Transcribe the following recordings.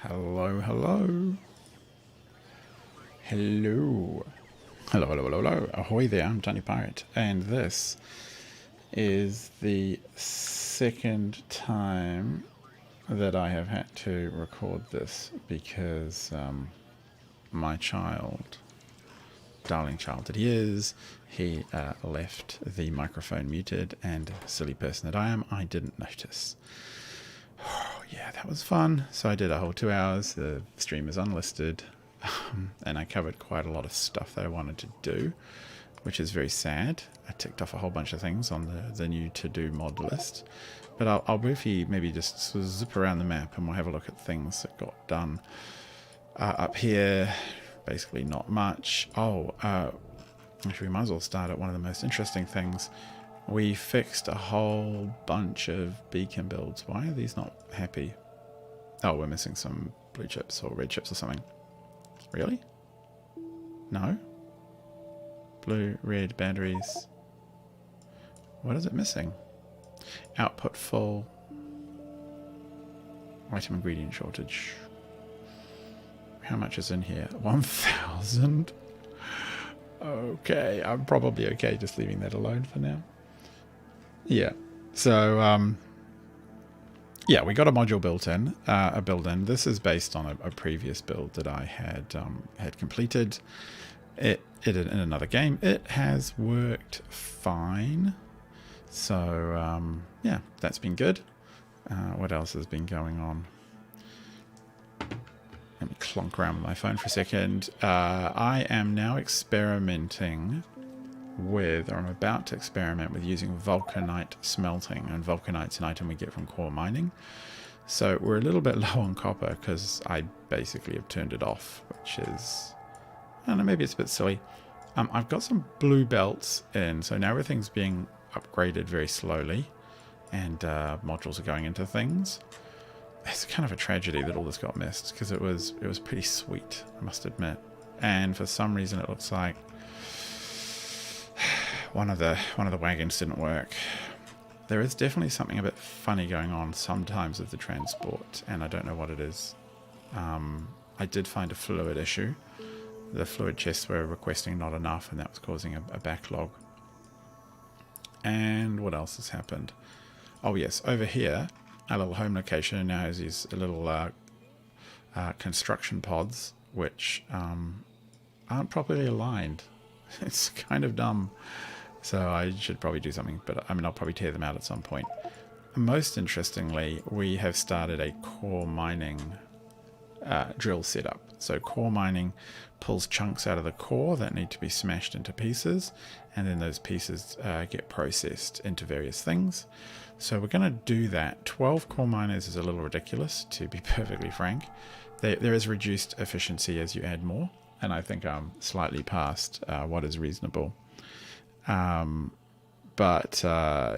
Hello, hello. Hello. Hello, hello, hello, hello. Ahoy there, I'm Johnny Pirate. And this is the second time that I have had to record this because my child, darling child that he is, he left the microphone muted, and silly person that I am, I didn't notice. Yeah, that was fun. So I did a whole 2 hours. The stream is unlisted. And I covered quite a lot of stuff that I wanted to do, which is very sad. I ticked off a whole bunch of things on the new to-do mod list. But I'll briefly maybe just sort of zip around the map and we'll have a look at things that got done. Up here, basically not much. Actually we might as well start at one of the most interesting things. We fixed a whole bunch of beacon builds. Why are these not happy? Oh, we're missing some blue chips or red chips or something. Really? No? Blue, red, batteries. What is it missing? Output full. Item ingredient shortage. How much is in here? 1,000? Okay, I'm probably okay just leaving that alone for now. Yeah, so yeah, we got a module built in, a build-in. This is based on a previous build that I had completed. It in another game. It has worked fine. So yeah, that's been good. What else has been going on? Let me clonk around with my phone for a second. I am now experimenting with, or I'm about to experiment with, using Vulcanite smelting, and Vulcanite's an item we get from core mining. So we're a little bit low on copper because I basically have turned it off, which is, I don't know, maybe it's a bit silly. I've got some blue belts in, so now everything's being upgraded very slowly, and modules are going into things. It's kind of a tragedy that all this got missed because it was pretty sweet, I must admit. And for some reason it looks like one of the wagons didn't work. There is definitely something a bit funny going on sometimes with the transport, and I don't know what it is. I did find a fluid issue. The fluid chests were requesting not enough, and that was causing a backlog. And what else has happened? Oh yes, over here, our little home location now has these little construction pods, which aren't properly aligned. It's kind of dumb. So I should probably do something, but I mean, I'll probably tear them out at some point. Most interestingly, we have started a core mining drill setup. So core mining pulls chunks out of the core that need to be smashed into pieces, and then those pieces get processed into various things. So we're going to do that. 12 core miners is a little ridiculous, to be perfectly frank. There is reduced efficiency as you add more, and I think I'm slightly past what is reasonable. But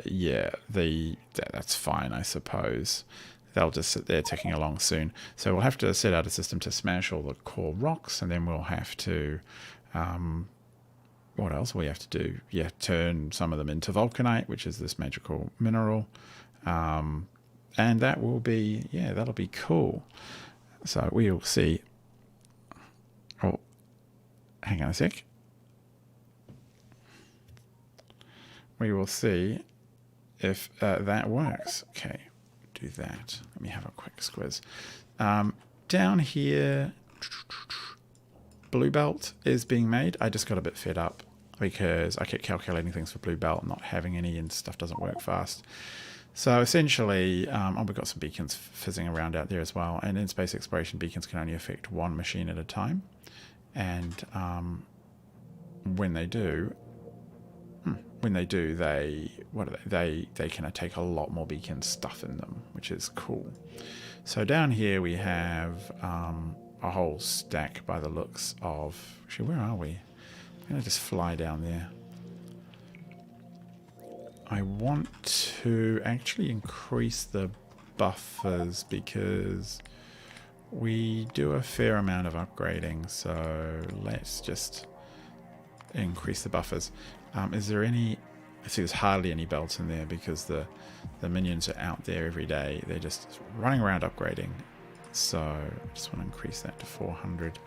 yeah, that's fine, I suppose. They'll just sit there ticking along soon. So we'll have to set out a system to smash all the core rocks, and then we'll have to, what else will we have to do? Yeah, turn some of them into Vulcanite, which is this magical mineral. And that will be, yeah, that'll be cool. So we'll see. Oh, hang on a sec. We will see if that works. Okay, do that. Let me have a quick squiz. Down here, blue belt is being made. I just got a bit fed up because I kept calculating things for blue belt, not having any, and stuff doesn't work fast. So essentially, we've got some beacons fizzing around out there as well. And in space exploration, beacons can only affect one machine at a time. And when they do, they can take a lot more beacon stuff in them, which is cool. So down here we have a whole stack by the looks of. Actually, where are we? I'm going to just fly down there. I want to actually increase the buffers because we do a fair amount of upgrading. So let's just increase the buffers. Is there any? I see there's hardly any belts in there because the minions are out there every day. They're just running around upgrading. So I just want to increase that to 400.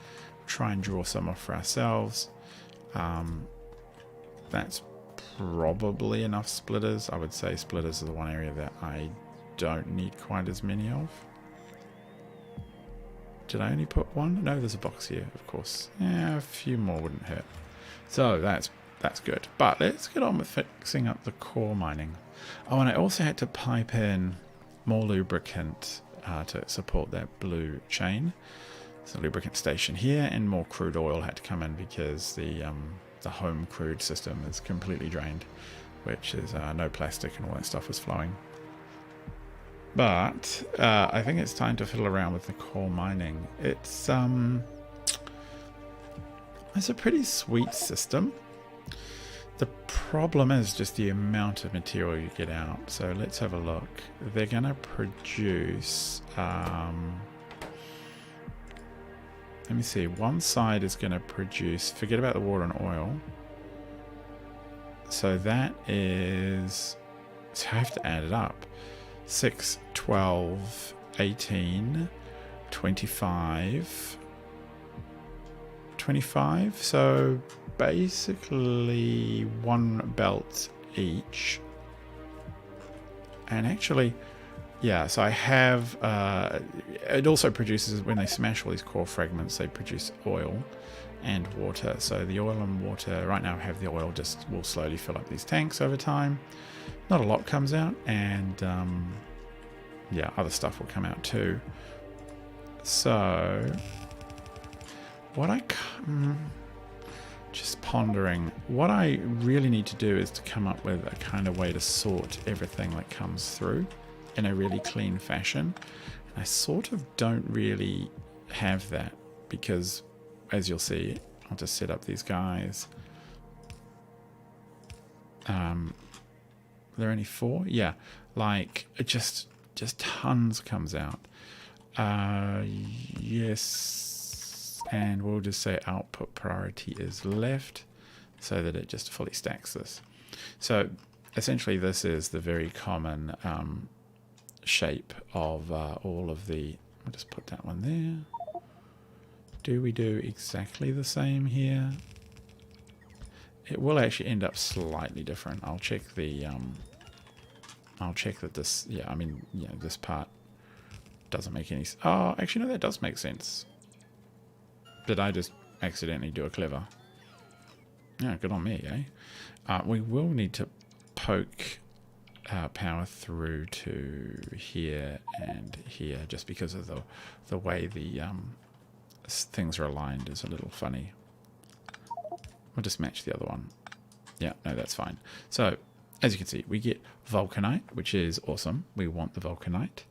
Try and draw some off for ourselves. That's probably enough splitters. I would say splitters are the one area that I don't need quite as many of. Did I only put one? No, there's a box here, of course. Yeah, a few more wouldn't hurt. So that's good. But let's get on with fixing up the core mining. Oh, and I also had to pipe in more lubricant to support that blue chain. So lubricant station here, and more crude oil had to come in because the home crude system is completely drained, which is no plastic and all that stuff was flowing. But I think it's time to fiddle around with the core mining. It's a pretty sweet system. The problem is just the amount of material you get out. So let's have a look. They're going to produce... let me see. One side is going to produce... Forget about the water and oil. So that is... So I have to add it up. 6, 12, 18, 25... 25, so basically one belt each. And actually, yeah, so I have, it also produces, when they smash all these core fragments, they produce oil and water. So the oil and water, right now I have the oil, just will slowly fill up these tanks over time. Not a lot comes out, and yeah, other stuff will come out too. So... what I just pondering, what I really need to do is to come up with a kind of way to sort everything that comes through in a really clean fashion. I sort of don't really have that because, as you'll see, I'll just set up these guys. Are there only 4? Yeah, like it just tons comes out. Yes. And we'll just say output priority is left so that it just fully stacks this. So essentially this is the very common shape of all of the... I'll just put that one there. Do we do exactly the same here? It will actually end up slightly different. I'll check the... I'll check that this... Yeah, I mean, you know, this part doesn't make any... Oh, actually no, that does make sense. Did I just accidentally do a clever? Yeah, good on me, eh? We will need to poke power through to here and here, just because of the way the things are aligned is a little funny. We'll just match the other one. Yeah, no, that's fine. So, as you can see, we get Vulcanite, which is awesome. We want the Vulcanite.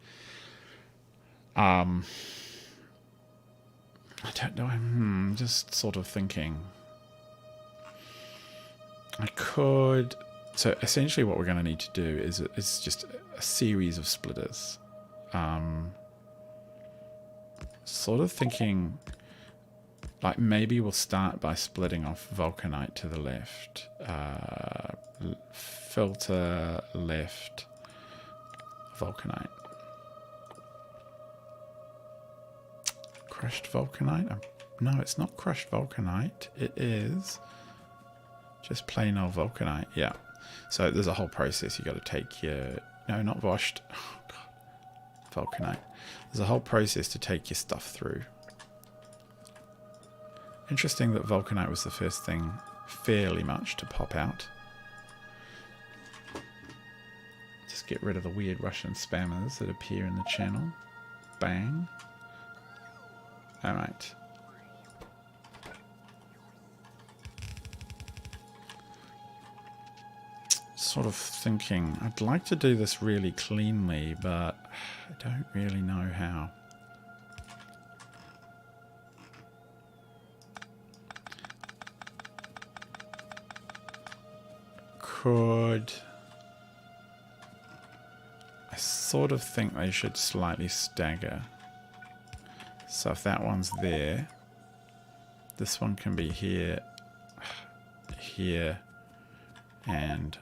I don't know, I'm just sort of thinking. I could... So essentially what we're going to need to do is just a series of splitters. Sort of thinking, like maybe we'll start by splitting off Vulcanite to the left. Filter left, Vulcanite. Crushed Vulcanite? No, it's not crushed Vulcanite. It is just plain old Vulcanite. Yeah. So there's a whole process. You got to take your... No, not washed. Oh, God. Vulcanite. There's a whole process to take your stuff through. Interesting that Vulcanite was the first thing fairly much to pop out. Just get rid of the weird Russian spammers that appear in the channel. Bang. Alright. Sort of thinking, I'd like to do this really cleanly, but I don't really know how. Could... I sort of think they should slightly stagger. So if that one's there, this one can be here, here, and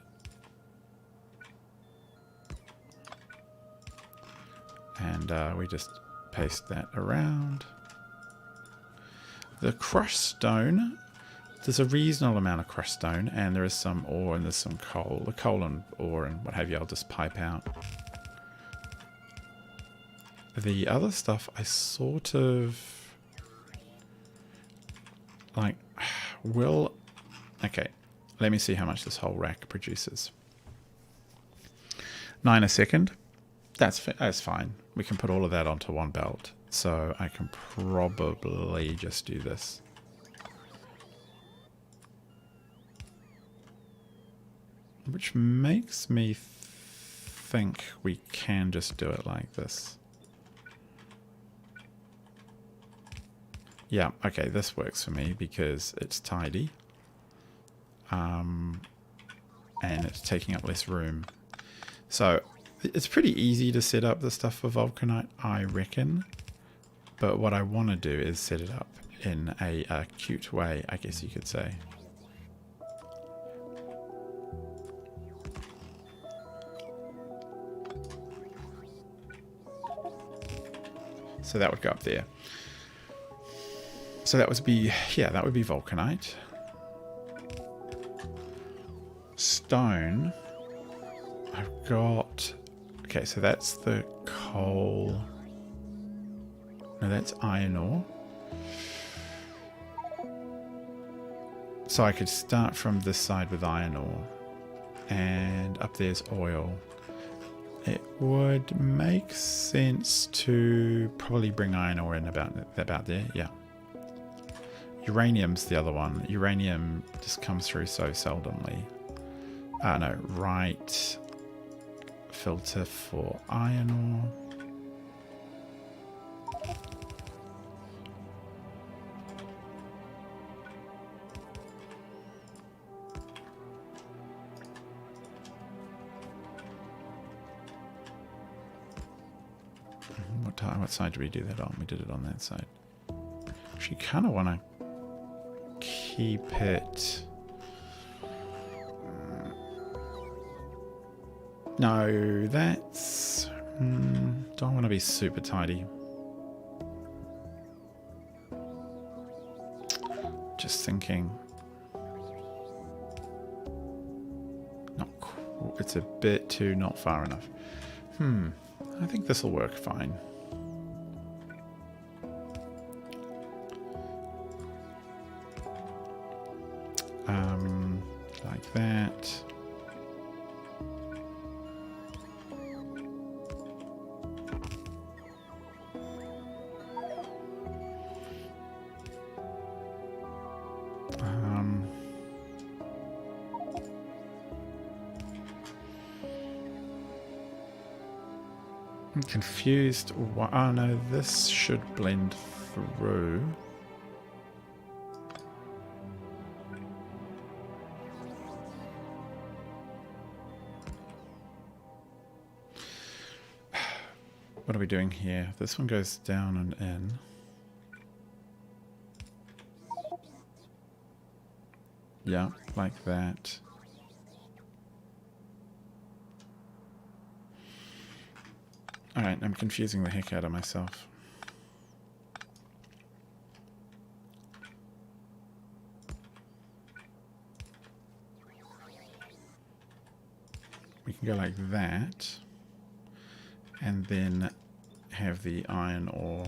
we just paste that around. The crushed stone, there's a reasonable amount of crushed stone, and there is some ore and there's some coal. The coal and ore and what have you, I'll just pipe out. The other stuff I sort of like will... Okay, let me see how much this whole rack produces. 9 a second. That's fine. We can put all of that onto one belt. So I can probably just do this. Which makes me think we can just do it like this. Yeah, okay, this works for me because it's tidy. And it's taking up less room. So it's pretty easy to set up the stuff for Vulcanite, I reckon. But what I want to do is set it up in a cute way, I guess you could say. So that would go up there. So that would be, yeah, that would be Vulcanite. Stone. I've got, okay, so that's the coal. No, that's iron ore. So I could start from this side with iron ore. And up there's oil. It would make sense to probably bring iron ore in about there, yeah. Uranium's the other one. Uranium just comes through so seldomly. No, right filter for iron ore. What side do we do that on? We did it on that side. Actually, kind of want to keep it. No, that's... don't want to be super tidy. Just thinking. Not cool. It's a bit too not far enough. I think this will work fine. Like that. I'm confused. Oh no, this should blend through. What are we doing here? This one goes down and in. Yeah, like that. Alright, I'm confusing the heck out of myself. We can go like that. And then have the iron ore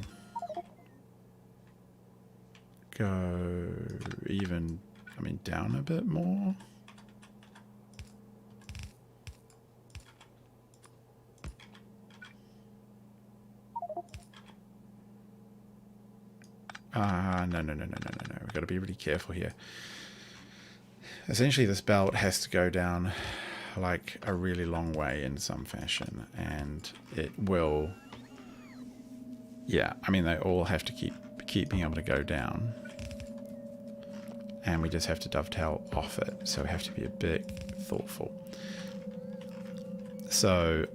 go even, I mean, down a bit more. No. We've got to be really careful here. Essentially, this belt has to go down like a really long way in some fashion, and it will, yeah, I mean, they all have to keep being able to go down, and we just have to dovetail off it, so we have to be a bit thoughtful. So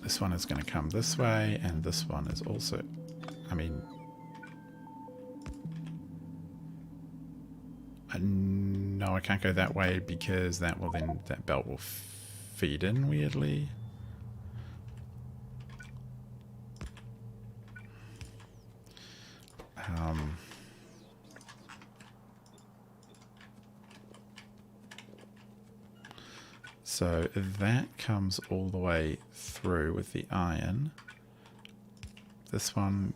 this one is going to come this way, and this one is also, I mean, no, I can't go that way because that will then, that belt will feed in weirdly. So that comes all the way through with the iron. This one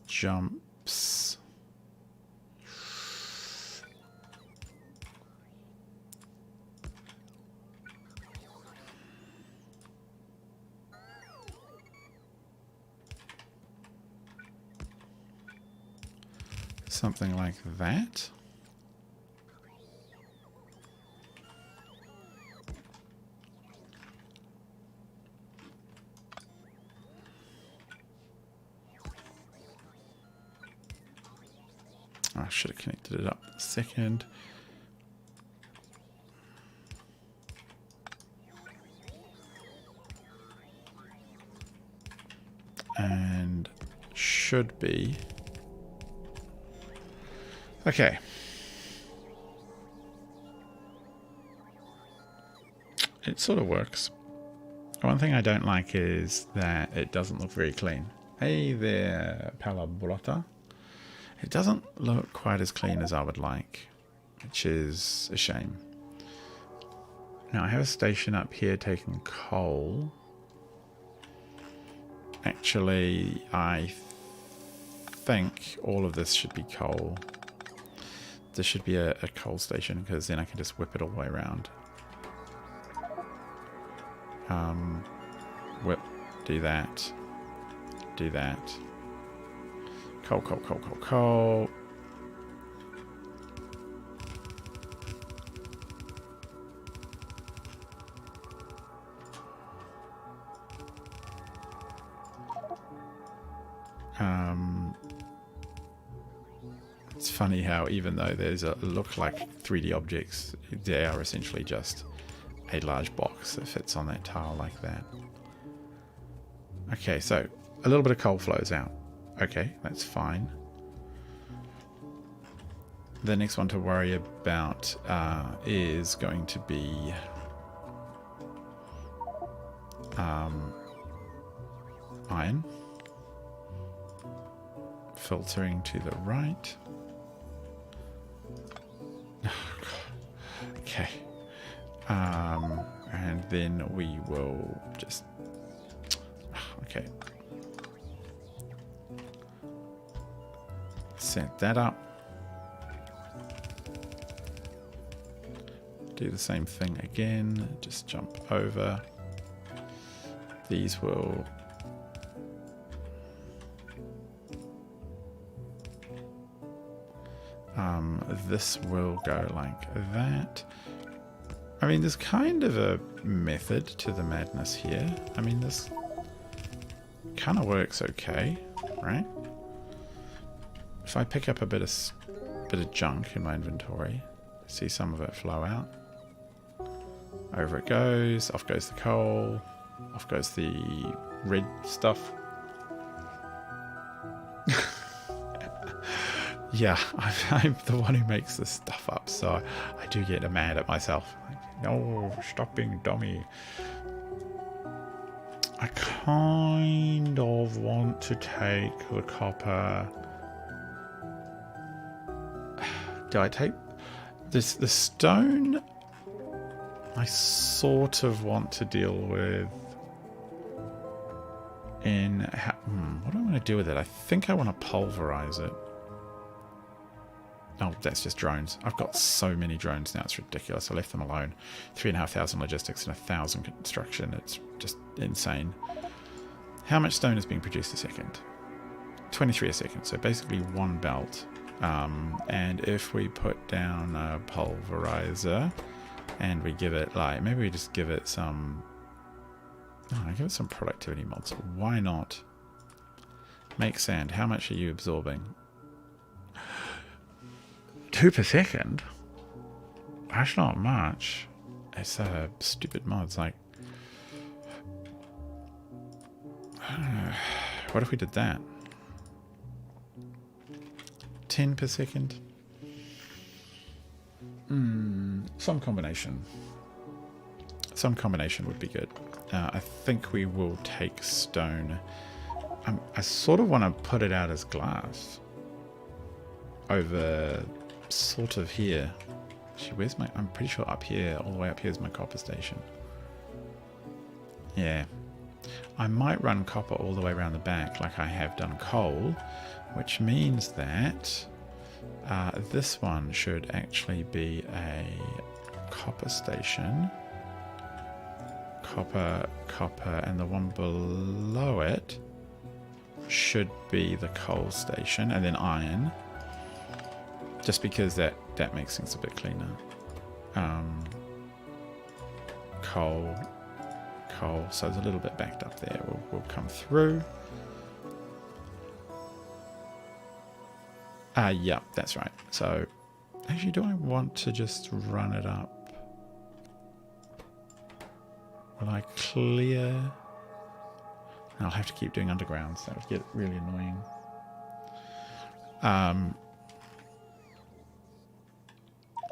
jumps. Something like that. I should have connected it up a second. And should be. Okay. It sort of works. One thing I don't like is that it doesn't look very clean. Hey there, Palabrota. It doesn't look quite as clean as I would like, which is a shame. Now I have a station up here taking coal. Actually, I think all of this should be coal. This should be a coal station, because then I can just whip it all the way around. Whip, do that, do that. Coal, coal, coal, coal, coal. It's funny how even though there's a look like 3D objects, they are essentially just a large box that fits on that tile like that. Okay, so a little bit of coal flows out. Okay, that's fine. The next one to worry about is going to be iron. Filtering to the right. Okay. And then we will just... Okay. Set that up. Do the same thing again. Just jump over. These will... this will go like that. I mean, there's kind of a method to the madness here. I mean, this kind of works okay, right? If I pick up a bit of junk in my inventory, see some of it flow out. Over it goes. Off goes the coal. Off goes the red stuff. Yeah, I'm the one who makes this stuff up, so I do get mad at myself. Like, no, stop being dummy. I kind of want to take the copper. Do I take this? The stone I sort of want to deal with in... what do I want to do with it? I think I want to pulverize it. Oh, that's just drones. I've got so many drones now, it's ridiculous. I left them alone. 3,500 logistics and 1,000 construction. It's just insane. How much stone is being produced a second? 23 a second, so basically one belt. And if we put down a pulverizer and we give it, like, maybe we just give it some... Oh, give it some productivity mods. Why not? Make sand. How much are you absorbing? 2 per second? That's not much. It's stupid mods, like... what if we did that? 10 per second? Some combination. Some combination would be good. I think we will take stone. I sort of want to put it out as glass. over sort of here. Actually, where's my... I'm pretty sure up here, all the way up here is my copper station. Yeah. I might run copper all the way around the back like I have done coal, which means that this one should actually be a copper station. Copper, and the one below it should be the coal station, and then iron. Just because that makes things a bit cleaner. Coal, so it's a little bit backed up there. We'll come through. Yeah, that's right. So, actually, do I want to just run it up? Will I clear? I'll have to keep doing undergrounds. That would get really annoying.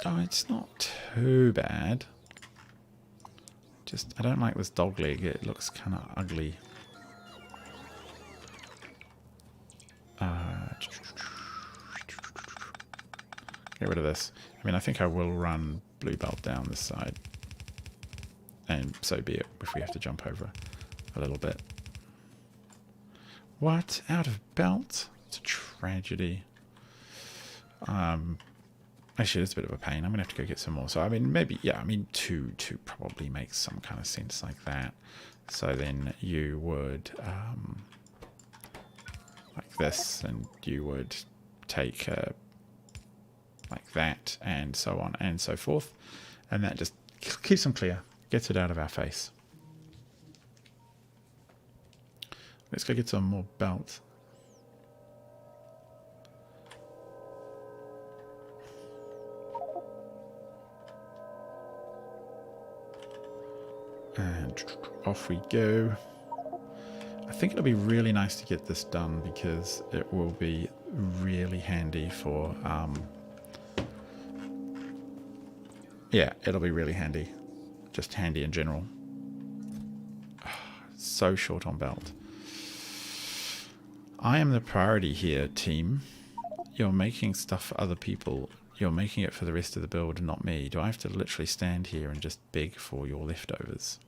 Oh, it's not too bad. Just, I don't like this dog leg. It looks kind of ugly. Get rid of this. I mean, I think I will run blue belt down this side. And so be it if we have to jump over a little bit. What? Out of belt? It's a tragedy. Actually, it's a bit of a pain. I'm going to have to go get some more. So, I mean, maybe, yeah, I mean, two probably makes some kind of sense like that. So then you would, like this, and you would take like that, and so on and so forth. And that just keeps them clear. Gets it out of our face. Let's go get some more belt. And off we go. I think it'll be really nice to get this done because it will be really handy for yeah, it'll be really handy. Just handy in general. So short on belt. I am the priority here, team. You're making stuff for other people. You're making it for the rest of the build, not me. Do I have to literally stand here and just beg for your leftovers?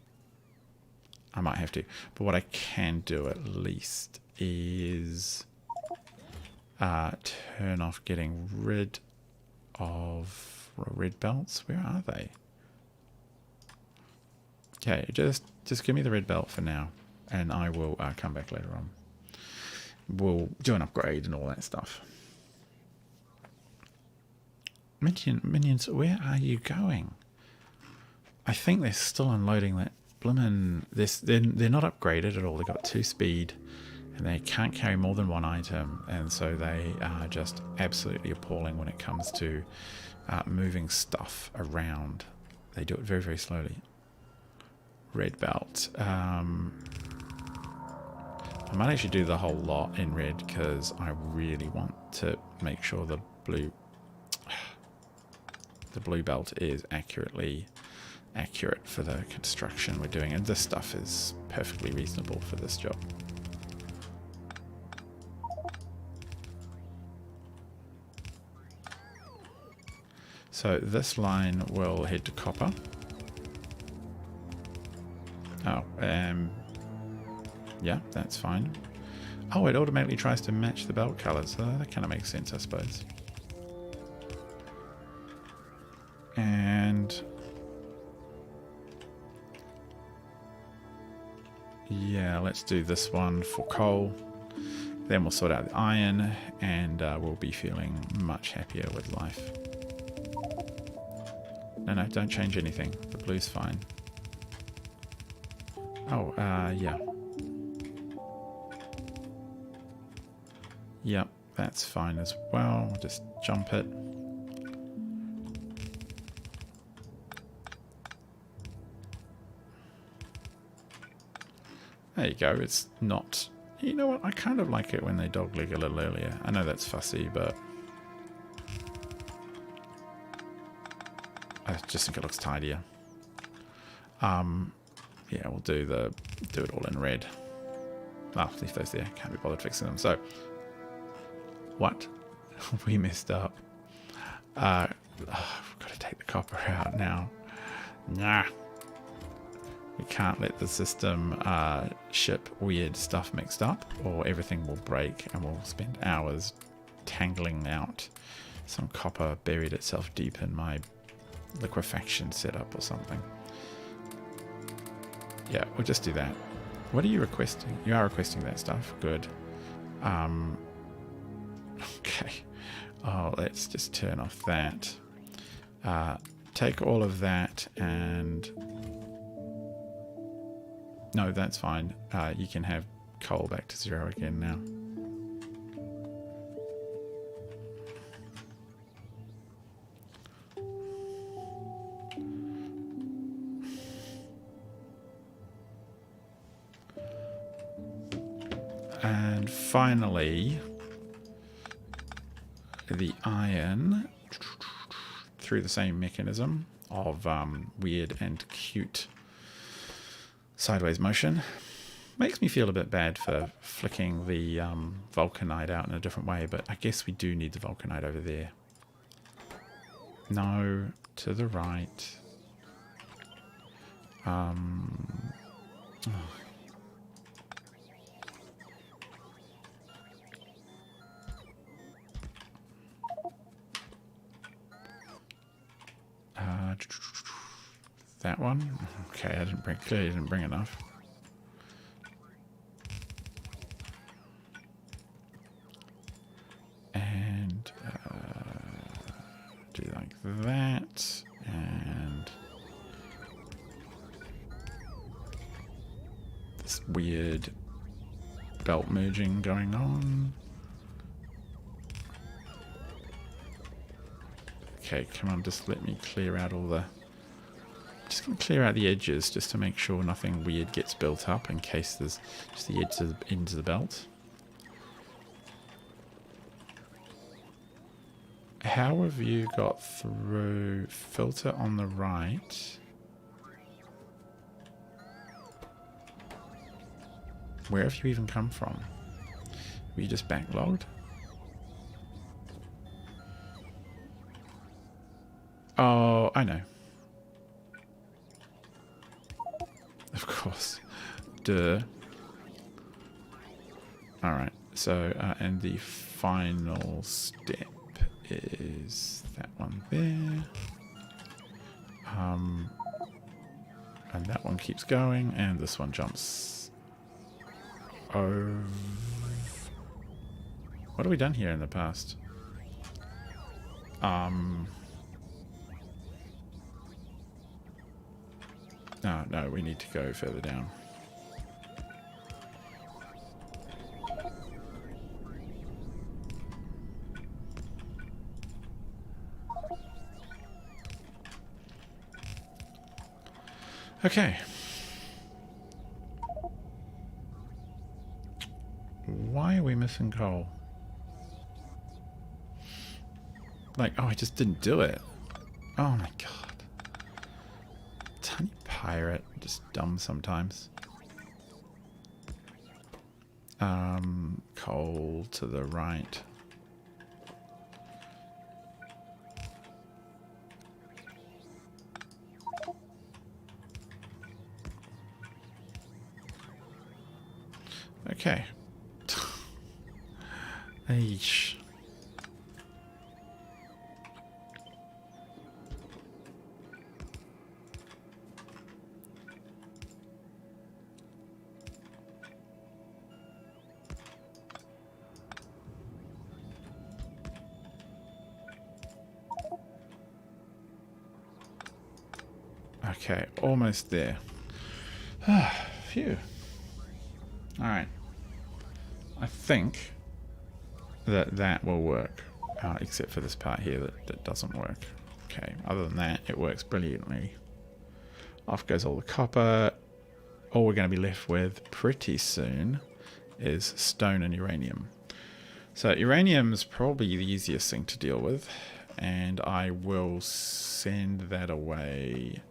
I might have to. But what I can do at least is turn off getting rid of red belts. Where are they? Okay, just give me the red belt for now, and I will come back later on. We'll do an upgrade and all that stuff. Minions, where are you going? I think they're still unloading that blimmin'... They're not upgraded at all. They've got 2 speed, and they can't carry more than 1 item, and so they are just absolutely appalling when it comes to moving stuff around. They do it very, very slowly. Red belt. I might actually do the whole lot in red because I really want to make sure the blue belt is accurate for the construction we're doing, and this stuff is perfectly reasonable for this job. So this line will head to copper. Oh, yeah, that's fine. Oh, it automatically tries to match the belt color, so that kind of makes sense, I suppose. And yeah, let's do this one for coal. Then we'll sort out the iron, and we'll be feeling much happier with life. No, don't change anything. The blue's fine. Oh, yeah. Yep, that's fine as well. Just jump it. There you go. It's not... You know what? I kind of like it when they dogleg a little earlier. I know that's fussy, but... I just think it looks tidier. Yeah, we'll do it all in red. Oh, leave those there. Can't be bothered fixing them. So, what? We messed up. We've got to take the copper out now. Nah. We can't let the system ship weird stuff mixed up, or everything will break and we'll spend hours tangling out. Some copper buried itself deep in my liquefaction setup or something. Yeah, we'll just do that. What are you requesting? You are requesting that stuff. Good. Okay. Oh, let's just turn off that. Take all of that and... No, that's fine. You can have coal back to 0 again now. And finally, the iron, through the same mechanism of weird and cute sideways motion. Makes me feel a bit bad for flicking the Vulcanite out in a different way, but I guess we do need the Vulcanite over there. No, to the right. Oh. That one? Okay, I didn't bring, clearly didn't bring enough. And do like that, and this weird belt merging going on. Okay, come on, just let me clear out all the... Just going to clear out the edges just to make sure nothing weird gets built up in case there's just the ends of the belt. How have you got through filter on the right? Where have you even come from? Were you just backlogged? Oh, I know. Of course. Duh. Alright, so, and the final step is that one there. And that one keeps going, and this one jumps over. What have we done here in the past? No, we need to go further down. Okay. Why are we missing coal? Like, oh, I just didn't do it. Oh my god. Tiny pirate, just dumb sometimes. Coal to the right. Okay. Eesh. Okay, almost there. Phew. Alright. I think that will work. Except for this part here that doesn't work. Okay, other than that, it works brilliantly. Off goes all the copper. All we're going to be left with pretty soon is stone and uranium. So uranium is probably the easiest thing to deal with. And I will send that away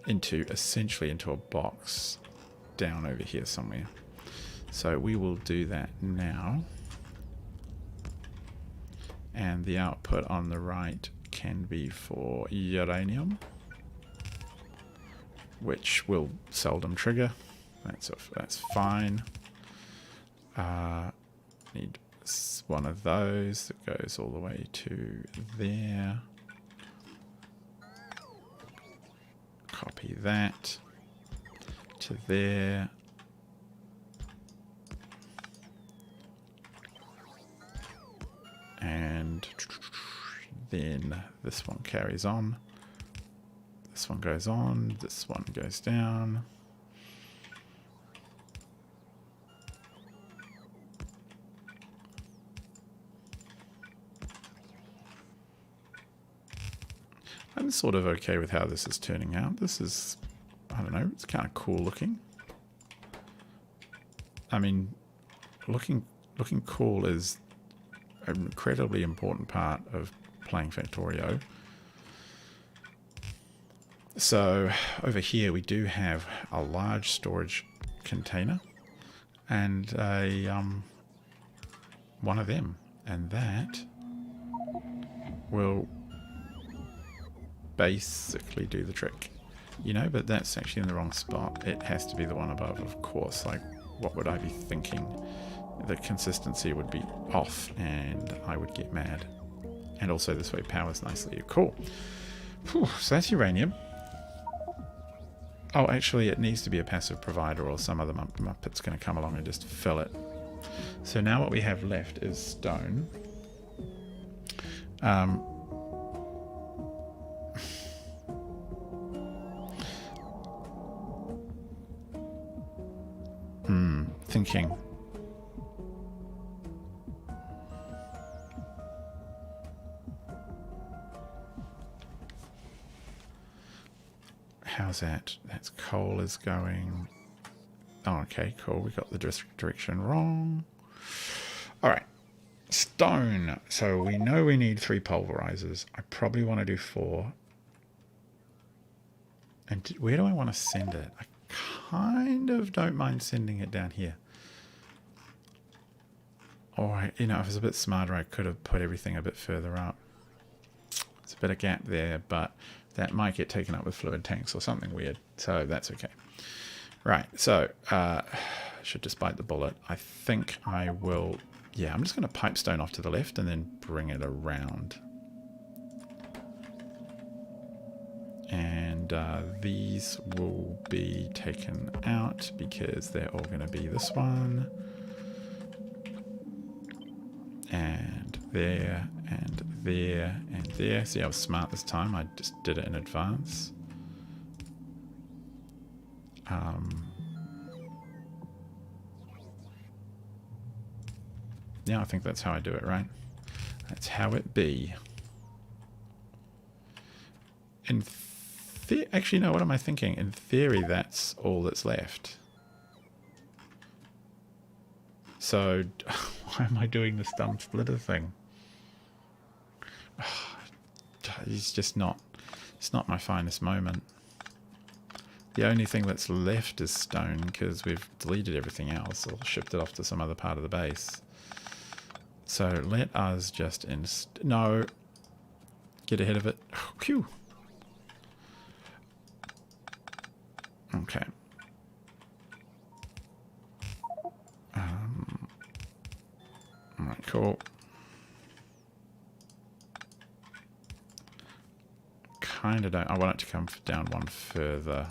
essentially into a box down over here somewhere. So we will do that now. and the output on the right can be for uranium, which will seldom trigger. That's fine. Need one of those that goes all the way to there. Copy that to there. And then this one carries on. This one goes on. This one goes down. I'm sort of okay with how this is turning out. This is, I don't know, it's kind of cool looking. I mean, looking cool is an incredibly important part of playing Factorio. So over here we do have a large storage container and a one of them, and that will basically do the trick, you know, but that's actually in the wrong spot. It has to be the one above, of course. Like, what would I be thinking? The consistency would be off and I would get mad. And also this way powers nicely. Cool. Whew, so that's uranium. Oh, actually it needs to be a passive provider or some other muppet's going to come along and just fill it. So now what we have left is stone. Thinking. How's that? That's coal is going. Oh, okay, cool. We got the direction wrong. All right. Stone. So we know we need 3 pulverizers. I probably want to do 4. And where do I want to send it? I kind of don't mind sending it down here. Or, you know, if I was a bit smarter, I could have put everything a bit further up. There's a bit of gap there, but that might get taken up with fluid tanks or something weird. So that's okay. Right, so I should just bite the bullet. I think I will... Yeah, I'm just going to pipe stone off to the left and then bring it around. And these will be taken out because they're all going to be this one. And there, and there, and there. See, I was smart this time. I just did it in advance. Yeah, I think that's how I do it, right? That's how it be. Actually, no, what am I thinking? In theory, that's all that's left. So, why am I doing this dumb splitter thing? It's just not... It's not my finest moment. The only thing that's left is stone, because we've deleted everything else, or shipped it off to some other part of the base. So, let us just... No! Get ahead of it. Oh, phew! Okay. Alright, cool. Kinda don't... I want it to come down one further.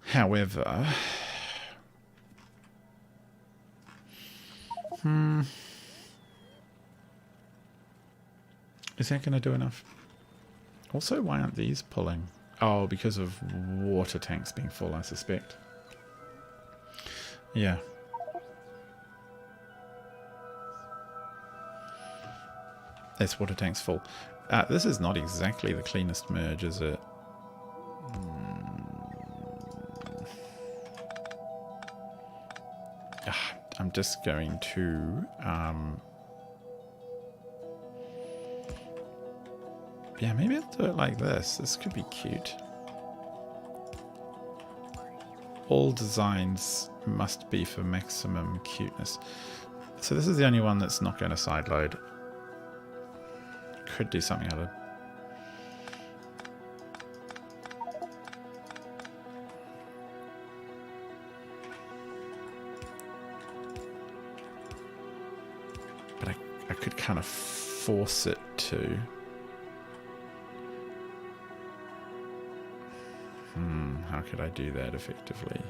However... Is that going to do enough? Also, why aren't these pulling? Oh, because of water tanks being full, I suspect. Yeah. This water tank's full. This is not exactly the cleanest merge, is it? I'm just going to... yeah, maybe I'll do it like this. This could be cute. all designs must be for maximum cuteness. So this is the only one that's not going to sideload. Could do something other. But I could kind of force it to. How could I do that effectively?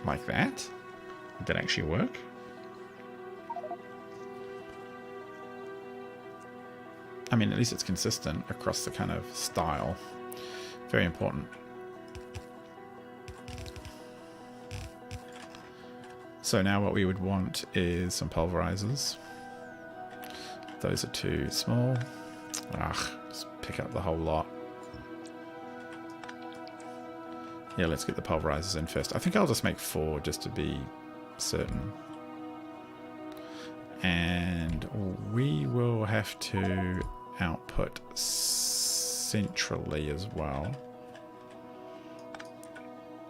Like that? Would that actually work? I mean, at least it's consistent across the kind of style. Very important. So now what we would want is some pulverizers. Those are too small. Just pick up the whole lot. Yeah, let's get the pulverizers in first. I think I'll just make 4 just to be certain. And we will have to output centrally as well.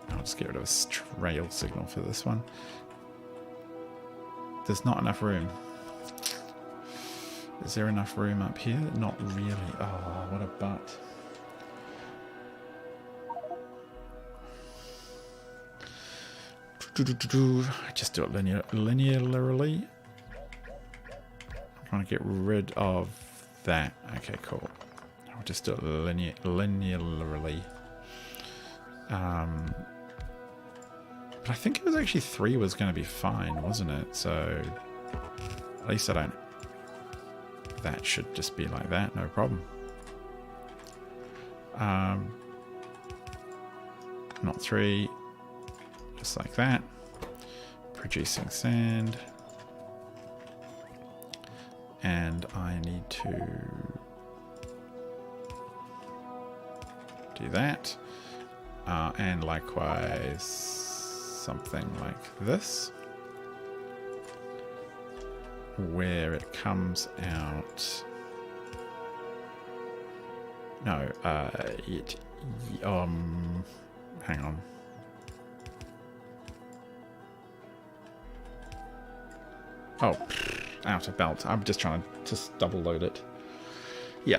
I'll just get rid of a trail signal for this one. There's not enough room. Is there enough room up here? Not really. Oh, what a butt. Just do it linearly. I'm trying to get rid of that. Okay, cool. I'll just do it linearly. But I think it was actually 3 was going to be fine, wasn't it? So at least I don't. That should just be like that, no problem. Not 3. Just like that. Producing sand. And I need to do that. And likewise, something like this. Where it comes out. No, hang on. Oh, out of belt. I'm just trying to just double load it. Yeah.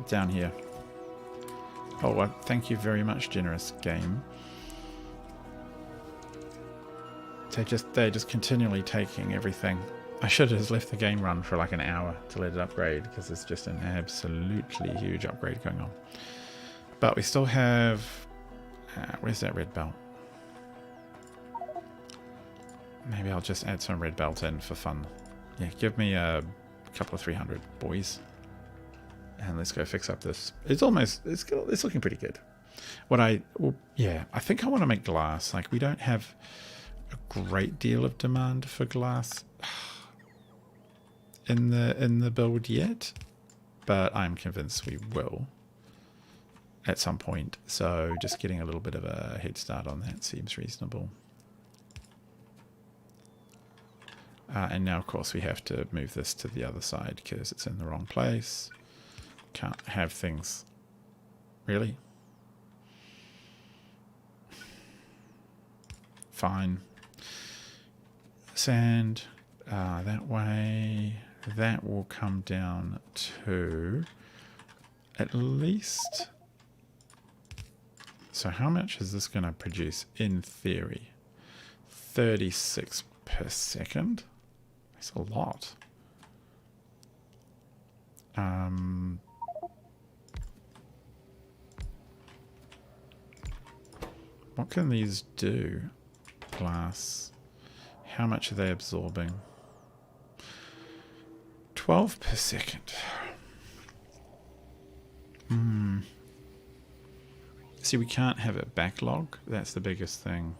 Down here. Oh, well, thank you very much, generous game. They're just continually taking everything. I should have just left the game run for like an hour to let it upgrade, because there's just an absolutely huge upgrade going on. But we still have... where's that red belt? Maybe I'll just add some red belt in for fun. Yeah, give me a couple of 300, boys. And let's go fix up this. It's looking pretty good. I think I want to make glass. Like, we don't have a great deal of demand for glass in the build yet, but I'm convinced we will at some point. So just getting a little bit of a head start on that seems reasonable. And now, of course, we have to move this to the other side because it's in the wrong place. Can't have things. Really? Fine. Sand that way. That will come down to at least. So how much is this going to produce in theory? 36 per second. That's a lot. What can these do? Glass. How much are they absorbing? 12 per second. See, we can't have it backlog. That's the biggest thing.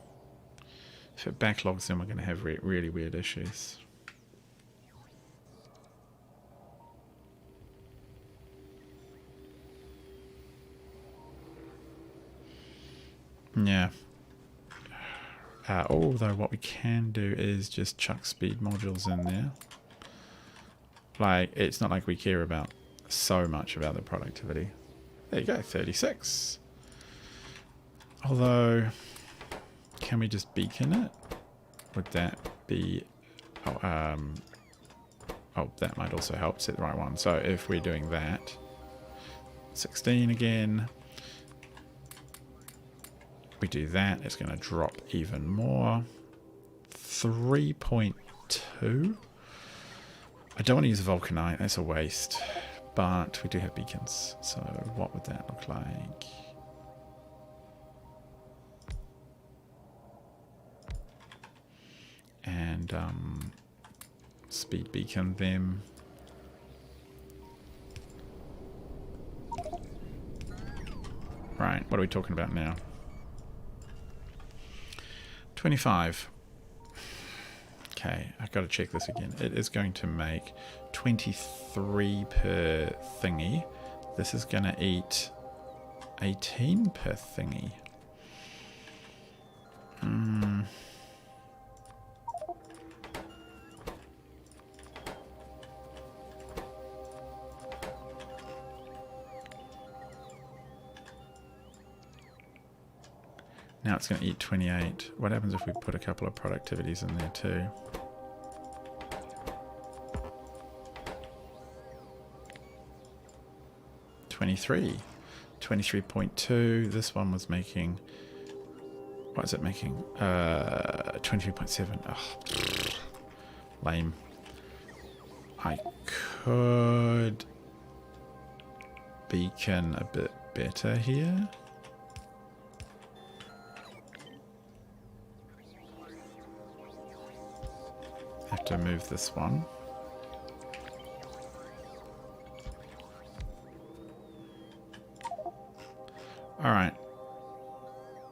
If it backlogs, then we're going to have really weird issues. Yeah. Although what we can do is just chuck speed modules in there. Like, it's not like we care about so much about the productivity. There you go, 36. Although, can we just beacon it? Would that be... Oh, that might also help set the right one. So if we're doing that, 16 again, we do that, it's going to drop even more. 3.2. I don't want to use Vulcanite, that's a waste. But we do have beacons, so what would that look like? And speed beacon them. Right, what are we talking about now? 25. Okay, I've got to check this again. It is going to make 23 per thingy. This is going to eat 18 per thingy. Now it's going to eat 28. What happens if we put a couple of productivities in there too? $23. 23.2. This one was making... What is it making? 23.7. Oh, lame. I could beacon a bit better here. Have to move this one. Alright.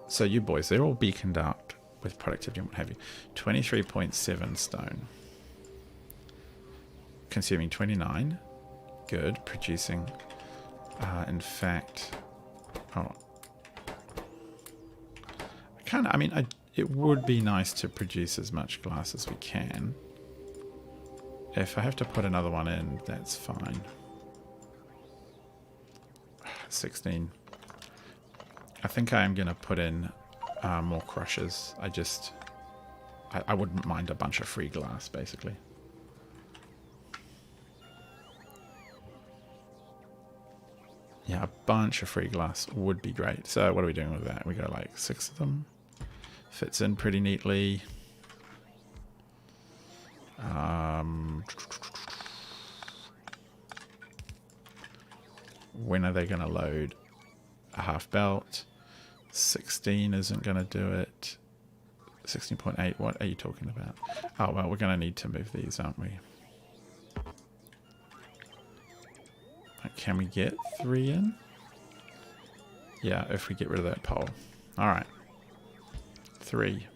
So you boys, they're all beaconed up with productivity and what have you. 23.7 stone. Consuming 29. Good. Producing. In fact... Oh. It would be nice to produce as much glass as we can. If I have to put another one in, that's fine. 16. I think I am going to put in more crushers. I wouldn't mind a bunch of free glass, basically. Yeah, a bunch of free glass would be great. So what are we doing with that? We got like 6 of them. Fits in pretty neatly. When are they going to load? A half belt. 16 isn't going to do it. 16.8, what are you talking about? Oh, well, we're going to need to move these, aren't we? Can we get 3 in? Yeah, if we get rid of that pole. Alright. 3.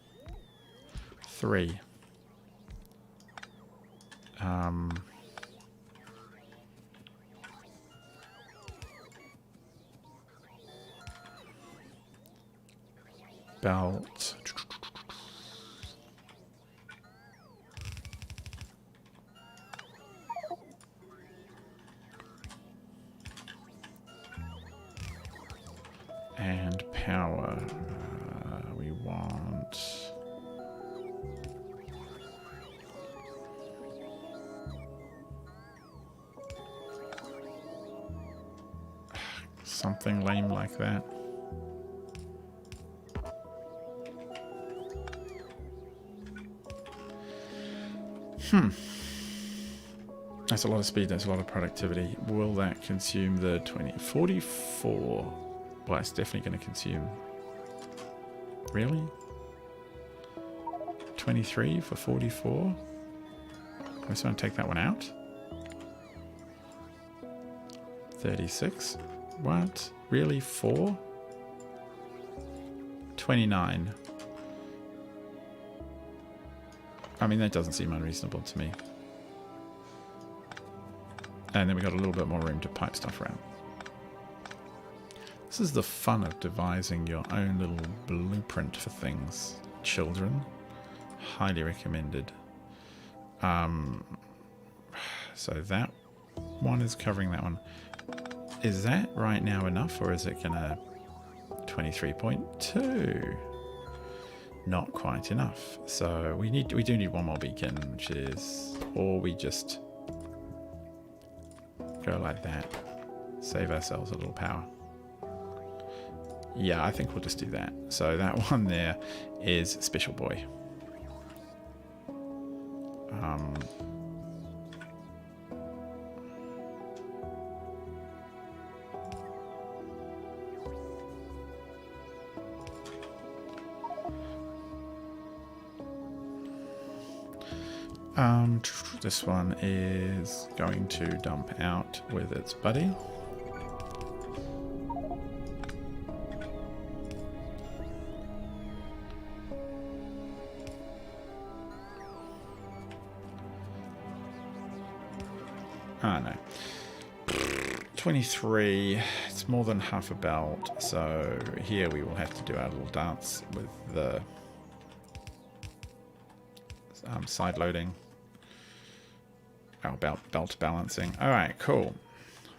Belt. And power. We want... something lame like that. That's a lot of speed, that's a lot of productivity. Will that consume the 20? 44. Well, it's definitely going to consume. Really? 23 for 44? I just want to take that one out. 36? What? Really? 4? 29. I mean, that doesn't seem unreasonable to me. And then we got a little bit more room to pipe stuff around. This is the fun of devising your own little blueprint for things, children. Highly recommended. So that one is covering that one. Is that right now enough, or is it gonna 23.2? Not quite enough. So we do need one more beacon, which is, or we just go like that. Save ourselves a little power. Yeah, I think we'll just do that. So that one there is Special Boy. This one is going to dump out with its buddy. Ah, no. 23. It's more than half a belt, so here we will have to do our little dance with the side loading. Our belt balancing. Alright, cool.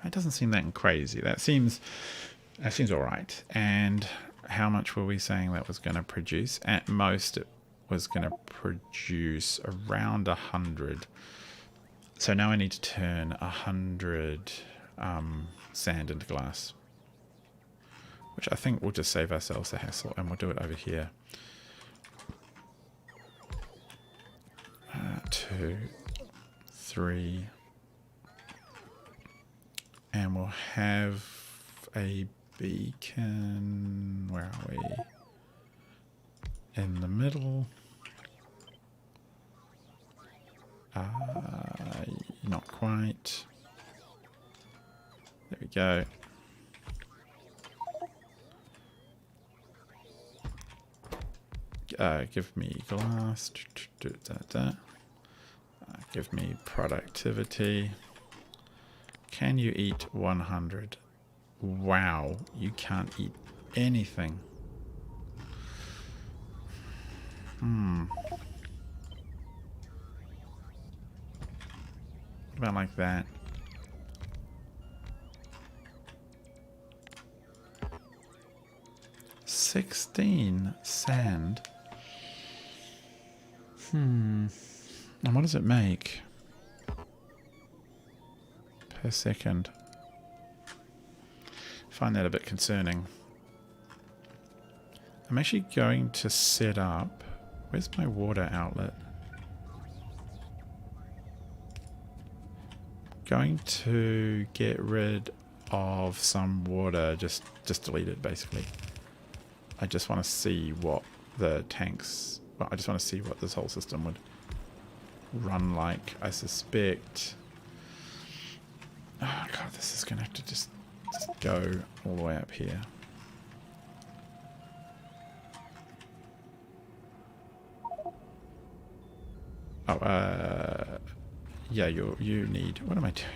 That doesn't seem that crazy. That seems alright. And how much were we saying that was going to produce? At most, it was going to produce around 100. So now I need to turn 100 sand into glass, which I think will just save ourselves the hassle, and we'll do it over here. 2, 3, and we'll have a beacon. Where are we? In the middle. Not quite. There we go. Give me glass. Give me productivity. Can you eat 100? Wow, you can't eat anything. What about like that? $16 sand. And what does it make per second? I find that a bit concerning. I'm actually going to set up. Where's my water outlet? Going to get rid of some water. Just delete it, basically. I just want to see what the tanks. Well, I just want to see what this whole system would run like. I suspect. Oh god, this is gonna have to just go all the way up here. Oh, yeah, you need. What am I doing?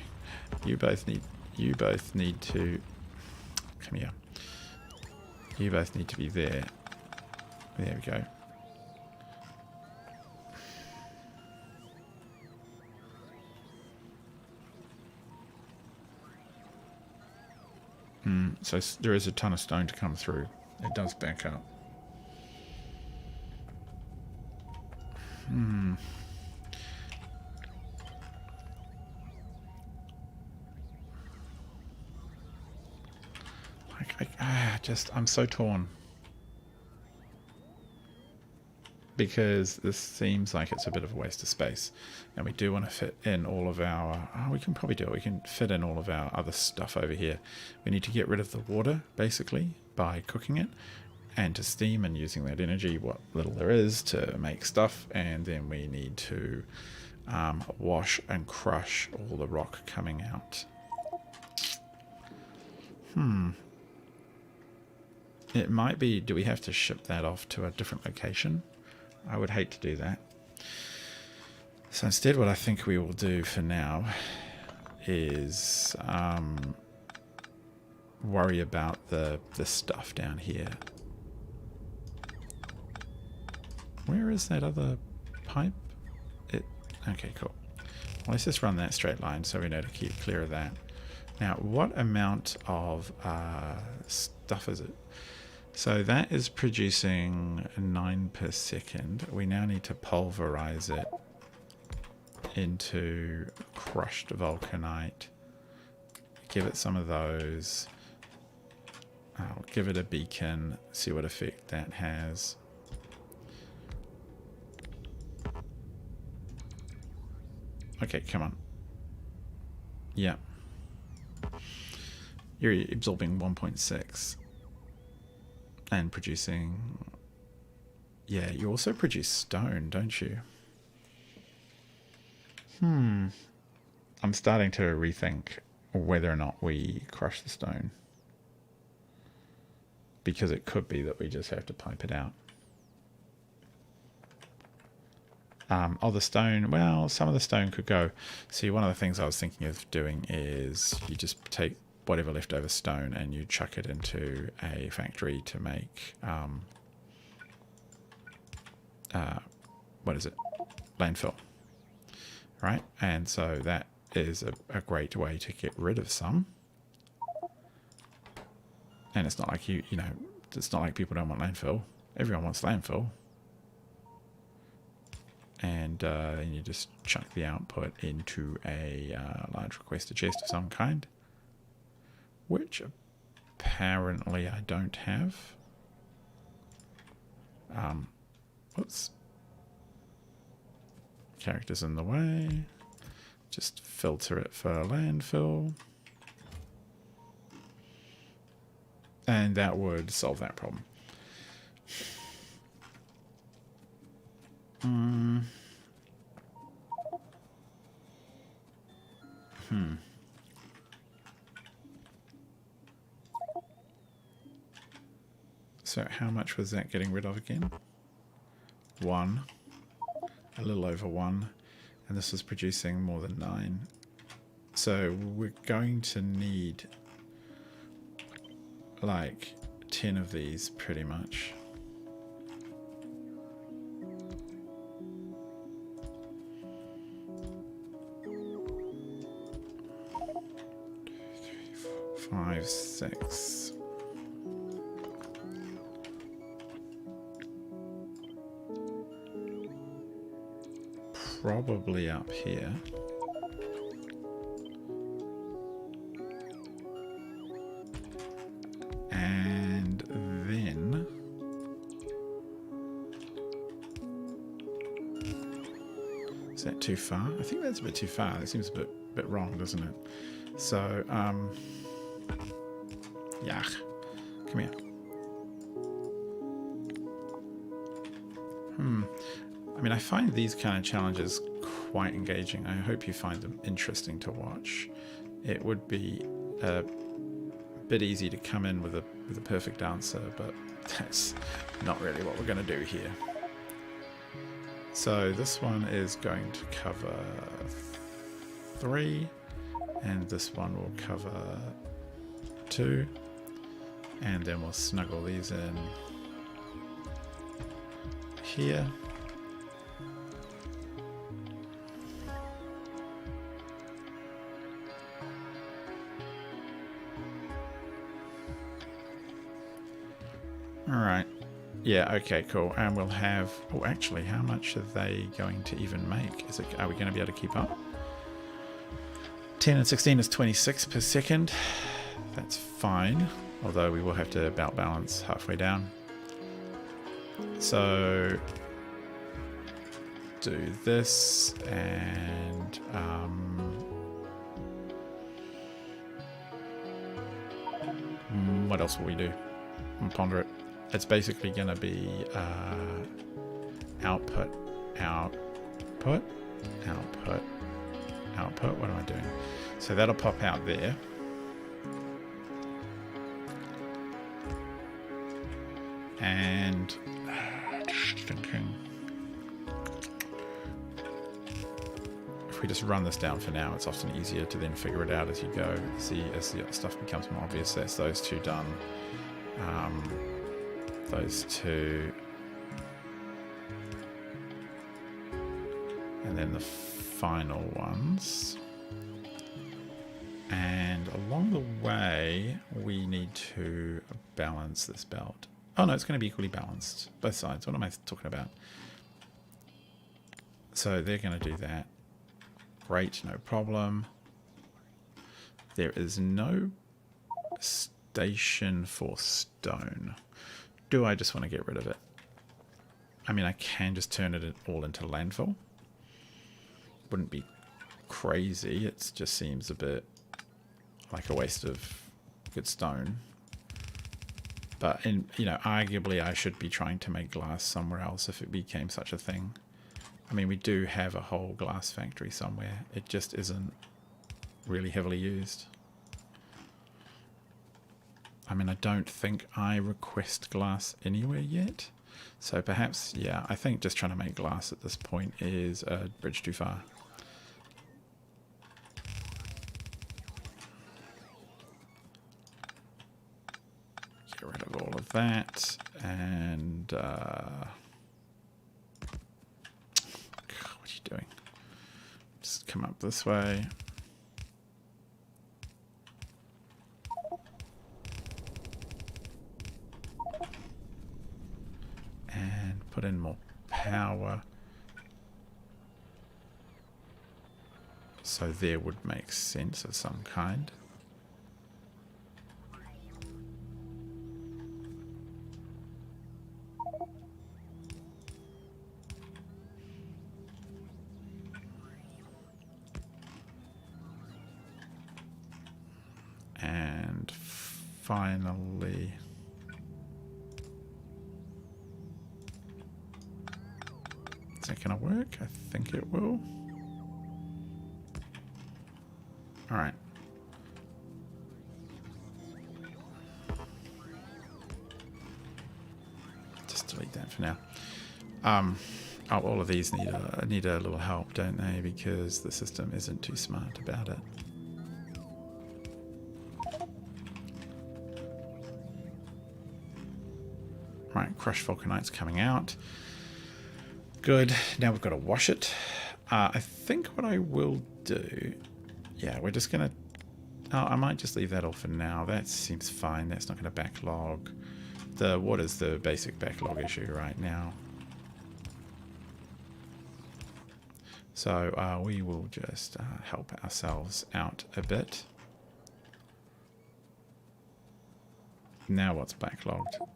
You both need to come here. You both need to be there. There we go. So there is a ton of stone to come through. It does back up. I'm so torn. Because this seems like it's a bit of a waste of space. And we do want to fit in all of our... Oh, we can probably do it. We can fit in all of our other stuff over here. We need to get rid of the water, basically, by cooking it. And to steam and using that energy, what little there is, to make stuff. And then we need to wash and crush all the rock coming out. It might be, do we have to ship that off to a different location? I would hate to do that. So instead what I think we will do for now is worry about the stuff down here. Where is that other pipe? Okay, cool. Well, let's just run that straight line so we know to keep clear of that. Now, what amount of stuff is it? So that is producing 9 per second. We now need to pulverize it into crushed vulcanite. Give it some of those. I'll give it a beacon, see what effect that has. Okay, come on. Yeah. You're absorbing 1.6 and producing... Yeah, you also produce stone, don't you? I'm starting to rethink whether or not we crush the stone. Because it could be that we just have to pipe it out. Oh, the stone, well, some of the stone could go. See, one of the things I was thinking of doing is you just take whatever leftover stone and you chuck it into a factory to make, what is it? Landfill. Right? And so that is a great way to get rid of some. And it's not like you know, it's not like people don't want landfill. Everyone wants landfill. And you just chuck the output into a large requester chest of some kind, which apparently I don't have. Whoops. Characters in the way. Just filter it for landfill. And that would solve that problem. So how much was that getting rid of again? 1. A little over 1. And this is producing more than 9. So we're going to need like 10 of these pretty much. Five, 6. Probably up here. And then is that too far? I think that's a bit too far. That seems a bit wrong, doesn't it? So Yach, come here. I mean, I find these kind of challenges quite engaging. I hope you find them interesting to watch. It would be a bit easy to come in with a perfect answer, but that's not really what we're going to do here. So this one is going to cover 3, and this one will cover 2. And then we'll snuggle these in here. All right. Yeah, okay, cool. And we'll have... Oh, actually, how much are they going to even make? Are we going to be able to keep up? 10 and 16 is 26 per second. That's fine. Although we will have to about balance halfway down. So do this and what else will we do? Ponder it. It's basically going to be output, output, output, output. What am I doing? So that'll pop out there. And thinking, if we just run this down for now, it's often easier to then figure it out as you go. See, as the stuff becomes more obvious. That's those two done. Those two. And then the final ones. And along the way, we need to balance this belt. Oh no, it's going to be equally balanced. Both sides. What am I talking about? So they're going to do that. Great, no problem. There is no station for stone. Do I just want to get rid of it? I mean, I can just turn it all into landfill. Wouldn't be crazy. It just seems a bit like a waste of good stone. But, arguably I should be trying to make glass somewhere else if it became such a thing. I mean, we do have a whole glass factory somewhere. It just isn't really heavily used. I mean, I don't think I request glass anywhere yet. So perhaps, yeah, I think just trying to make glass at this point is a bridge too far. Get rid of all of that. And, what are you doing? Just come up this way. Put in more power. So there would make sense of some kind. And finally, is that going to work? I think it will. All right. Just delete that for now. Oh, all of these need a little help, don't they? Because the system isn't too smart about it. Right, crushed vulcanite's coming out. Good. Now we've got to wash it. I think what I will do... Yeah, we're just going to... Oh, I might just leave that off for now. That seems fine. That's not going to backlog. What is the basic backlog issue right now? So we will just help ourselves out a bit. Now what's backlogged?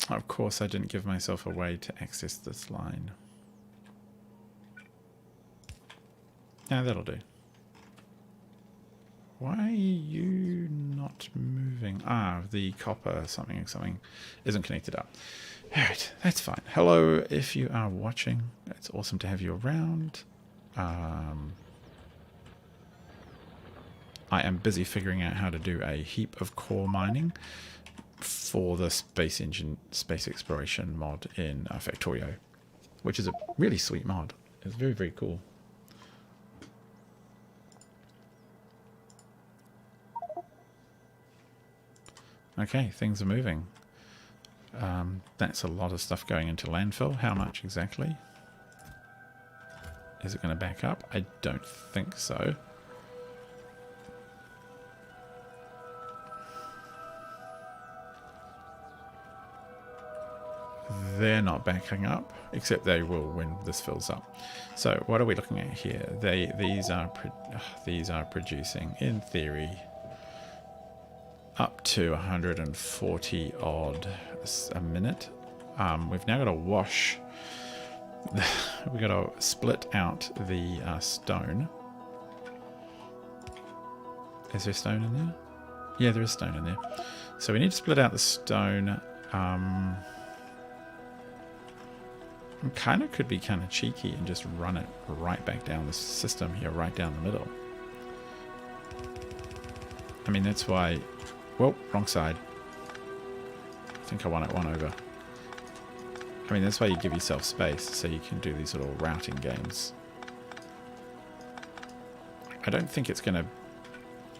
Of course, I didn't give myself a way to access this line. Now that'll do. Why are you not moving? Ah, the copper something isn't connected up. Alright, that's fine. Hello, if you are watching. It's awesome to have you around. I am busy figuring out how to do a heap of core mining for the space exploration mod in Factorio, which is a really sweet mod. It's very, very cool. Okay, things are moving. That's a lot of stuff going into landfill. How much exactly? Is it going to back up? I don't think so. They're not backing up, except they will when this fills up. So what are we looking at here? These are producing, in theory, up to 140 odd a minute. We've now got to wash. We've got to split out the stone. Is there stone in there? Yeah, there is stone in there. So we need to split out the stone. Kind of could be kind of cheeky and just run it right back down the system here, right down the middle. I mean, that's why... Well, wrong side. I think I want it one over. I mean, that's why you give yourself space, so you can do these little routing games. I don't think it's going to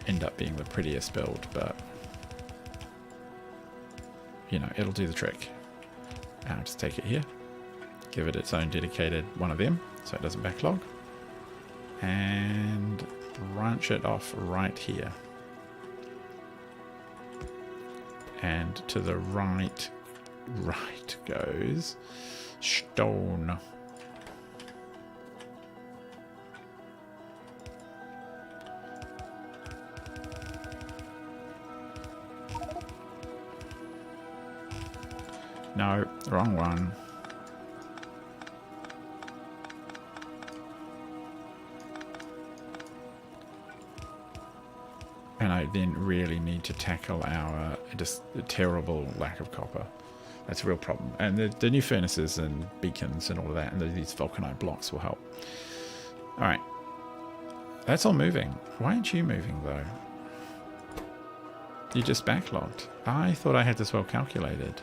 end up being the prettiest build, but... You know, it'll do the trick. I'll just take it here. Give it its own dedicated one of them, so it doesn't backlog. And branch it off right here. And to the right goes stone. No, wrong one. And I then really need to tackle our just terrible lack of copper. That's a real problem. And the new furnaces and beacons and all of that, and these Vulcanite blocks will help. Alright. That's all moving. Why aren't you moving, though? You just backlogged. I thought I had this well calculated.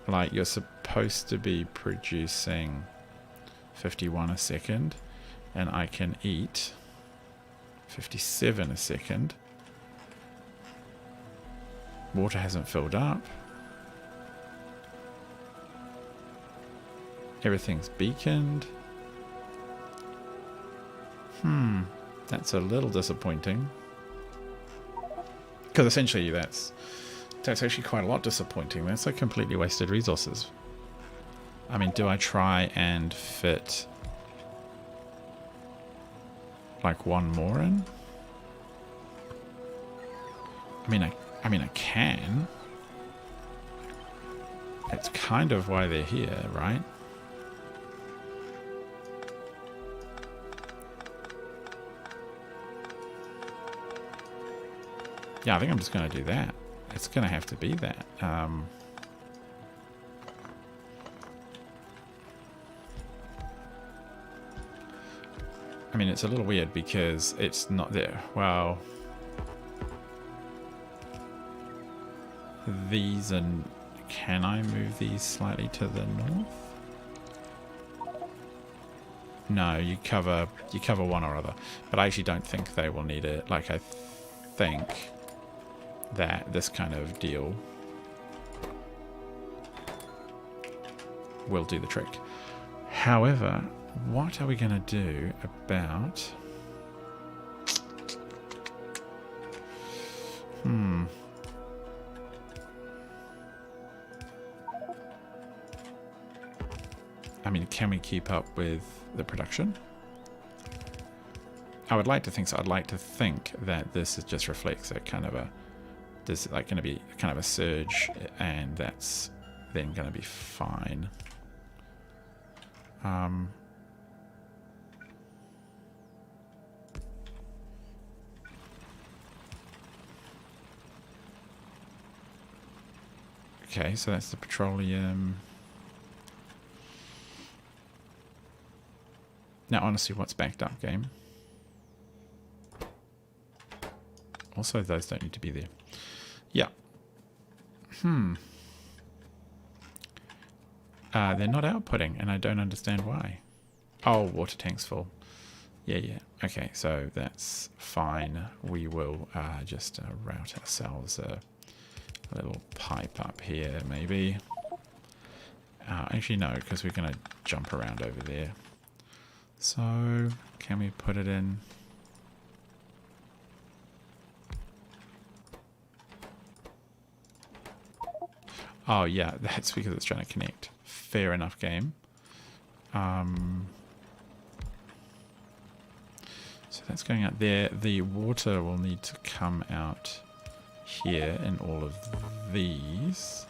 Like, you're supposed to be producing 51 a second, and I can eat 57 a second. Water hasn't filled up. Everything's beaconed. That's a little disappointing. Because essentially that's actually quite a lot disappointing. That's like completely wasted resources. I mean, do I try and fit like one more in? I mean I can. It's kind of why they're here, right? Yeah, I think I'm just going to do that. It's going to have to be that. I mean, it's a little weird because it's not there. Well, these and can I move these slightly to the north? No, you cover one or other. But I actually don't think they will need it. Like, I think that this kind of deal will do the trick. However, what are we going to do about... I mean, can we keep up with the production? I would like to think so. I'd like to think that this is just reflects a kind of a... There's like going to be kind of a surge, and that's then going to be fine. Okay, so that's the petroleum. Now, honestly, what's backed up, game? Also, those don't need to be there. Yeah. They're not outputting, and I don't understand why. Oh, water tank's full. Yeah. Okay, so that's fine. We will just route ourselves a little pipe up here, maybe. Actually, no, because we're going to jump around over there. So, can we put it in? Oh, yeah, that's because it's trying to connect. Fair enough, game. So that's going out there. The water will need to come out here in all of these.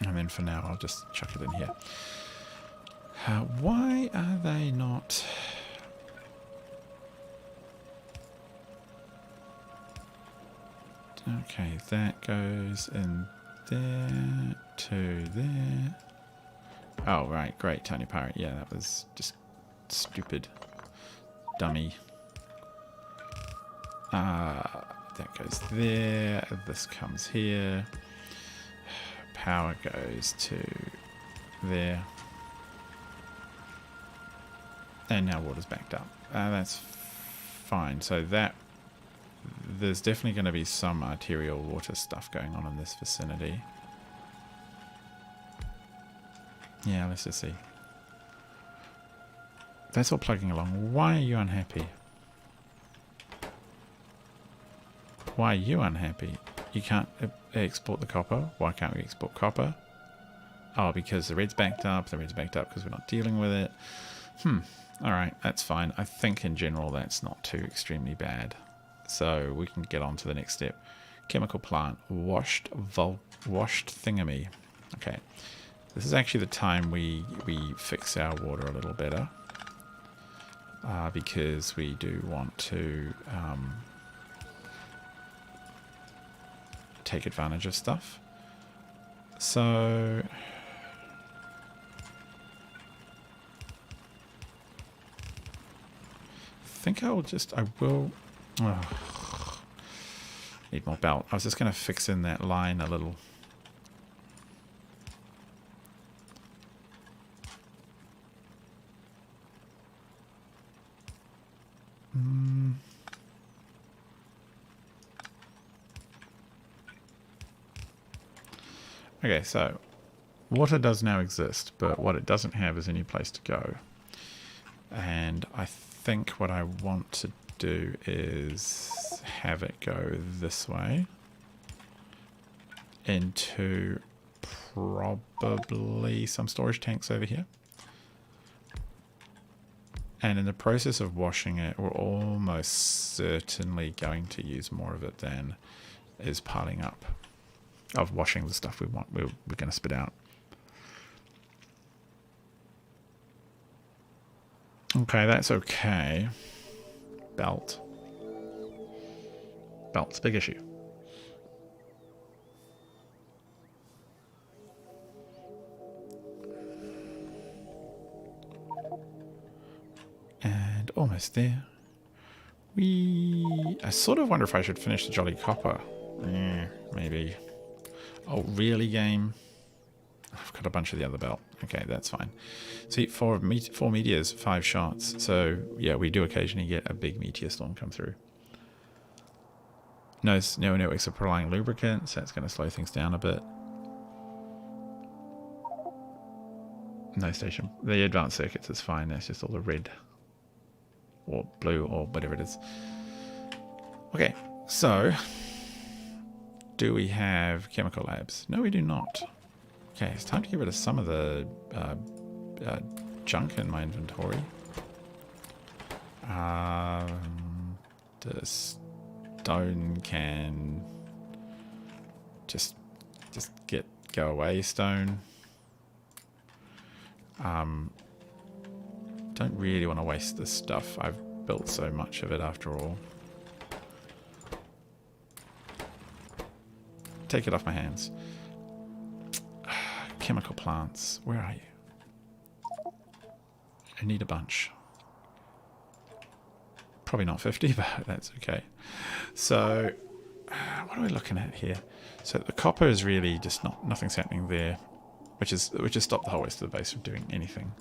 And then for now, I'll just chuck it in here. Why are they not... Okay, that goes in there to there. Oh, right, great, Tiny Pirate. Yeah, that was just stupid. Dummy. That goes there. This comes here. Power goes to there. And now water's backed up. That's fine. So that there's definitely going to be some arterial water stuff going on in this vicinity. Yeah, let's just see. That's all plugging along. Why are you unhappy? Why are you unhappy? You can't export the copper. Why can't we export copper? Oh, because the red's backed up. The red's backed up because we're not dealing with it. Alright, that's fine. I think in general that's not too extremely bad. So we can get on to the next step. Chemical plant. Washed thingammy. Okay. This is actually the time we fix our water a little better. Because we do want to take advantage of stuff. So I think I will need more belt. I was just going to fix in that line a little. Okay, so water does now exist, but what it doesn't have is any place to go. And I think what I want to do is have it go this way into probably some storage tanks over here. And in the process of washing it, we're almost certainly going to use more of it than is piling up. Of washing the stuff we're going to spit out. Okay, that's okay. Belt's a big issue. And almost there. I sort of wonder if I should finish the Jolly Copper. Maybe. Oh, really, game? I've got a bunch of the other belt. Okay, that's fine. See, four meteors, 5 shots. So, yeah, we do occasionally get a big meteor storm come through. No networks of supplying lubricant, so that's going to slow things down a bit. No station. The advanced circuits is fine. That's just all the red or blue or whatever it is. Okay, so do we have chemical labs? No, we do not. Okay, it's time to get rid of some of the junk in my inventory. The stone can just go away, stone. Don't really want to waste this stuff. I've built so much of it after all. Take it off my hands. Chemical plants. Where are you? I need a bunch. Probably not 50, but that's okay. So, what are we looking at here? So the copper is really just nothing's happening there, which has stopped the whole rest of the base from doing anything.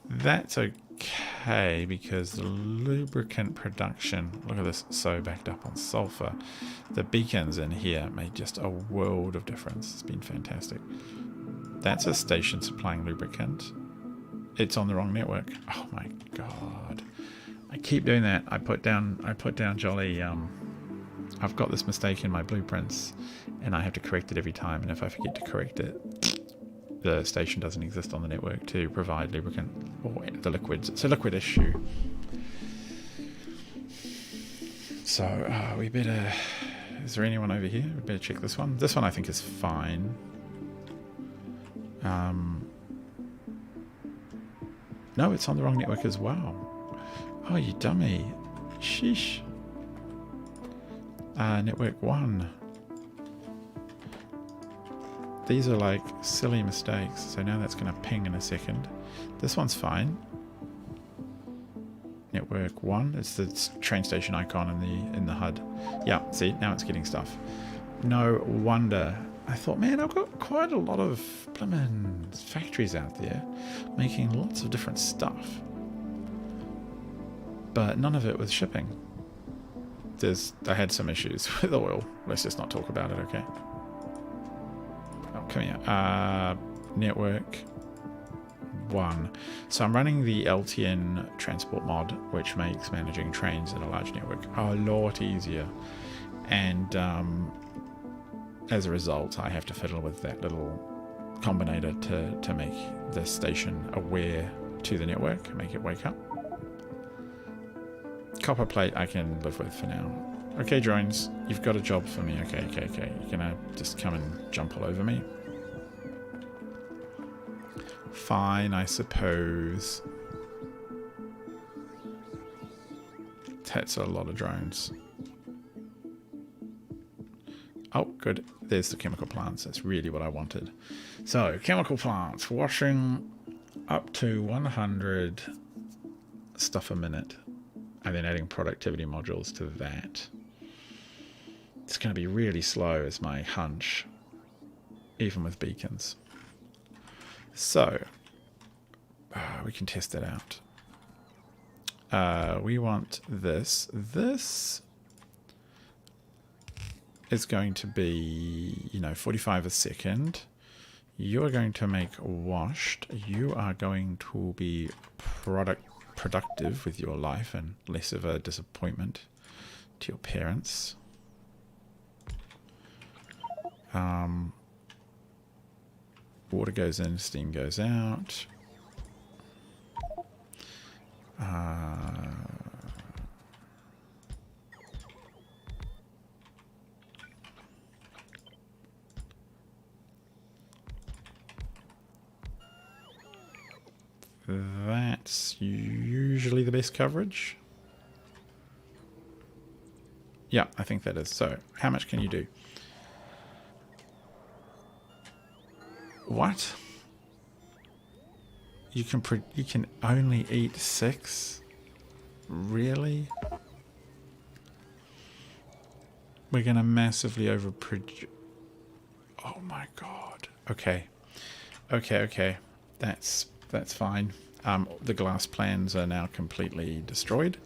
That's okay because the lubricant production, look at this, so backed up on sulfur. The beacons in here made just a world of difference. It's been fantastic. That's a station supplying lubricant. It's on the wrong network. Oh my god. I keep doing that. I put down Jolly. I've got this mistake in my blueprints and I have to correct it every time, and if I forget to correct it, the station doesn't exist on the network to provide lubricant or the liquids. It's a liquid issue. So we better... Is there anyone over here? We better check this one. This one I think is fine. No, it's on the wrong network as well. Oh, you dummy. Sheesh. Network 1. These are like silly mistakes, so now that's going to ping in a second. This one's fine. Network 1, it's the train station icon in the HUD. Yeah, see, now it's getting stuff. No wonder. I thought, man, I've got quite a lot of blimmin' factories out there making lots of different stuff. But none of it was shipping. I had some issues with oil. Let's just not talk about it, okay? Oh, come here. Network 1. So I'm running the LTN transport mod, which makes managing trains in a large network a lot easier. And as a result, I have to fiddle with that little combinator to make the station aware to the network, make it wake up. Copper plate I can live with for now. Okay, drones, you've got a job for me. Okay. You're gonna just come and jump all over me. Fine, I suppose. That's a lot of drones. Oh, good. There's the chemical plants. That's really what I wanted. So, chemical plants. Washing up to 100 stuff a minute. And then adding productivity modules to that. It's going to be really slow is my hunch. Even with beacons. So, we can test that out. We want this. This is going to be, 45 a second. You're going to make washed. You are going to be productive with your life and less of a disappointment to your parents. Water goes in, steam goes out. That's usually the best coverage. Yeah, I think that is. So, how much can you do? What? You can only eat 6? Really? We're going to massively overproduce. Oh my god. Okay. That's fine. The glass plans are now completely destroyed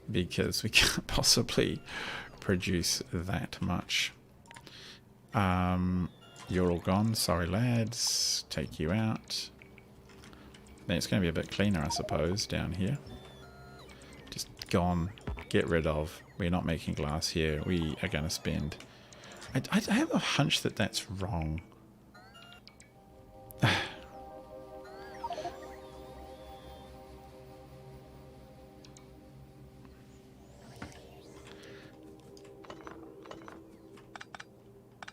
because we can't possibly produce that much. You're all gone. Sorry, lads. Take you out. Then it's going to be a bit cleaner, I suppose, down here. Just gone. Get rid of. We're not making glass here. We are going to spend... I have a hunch that that's wrong.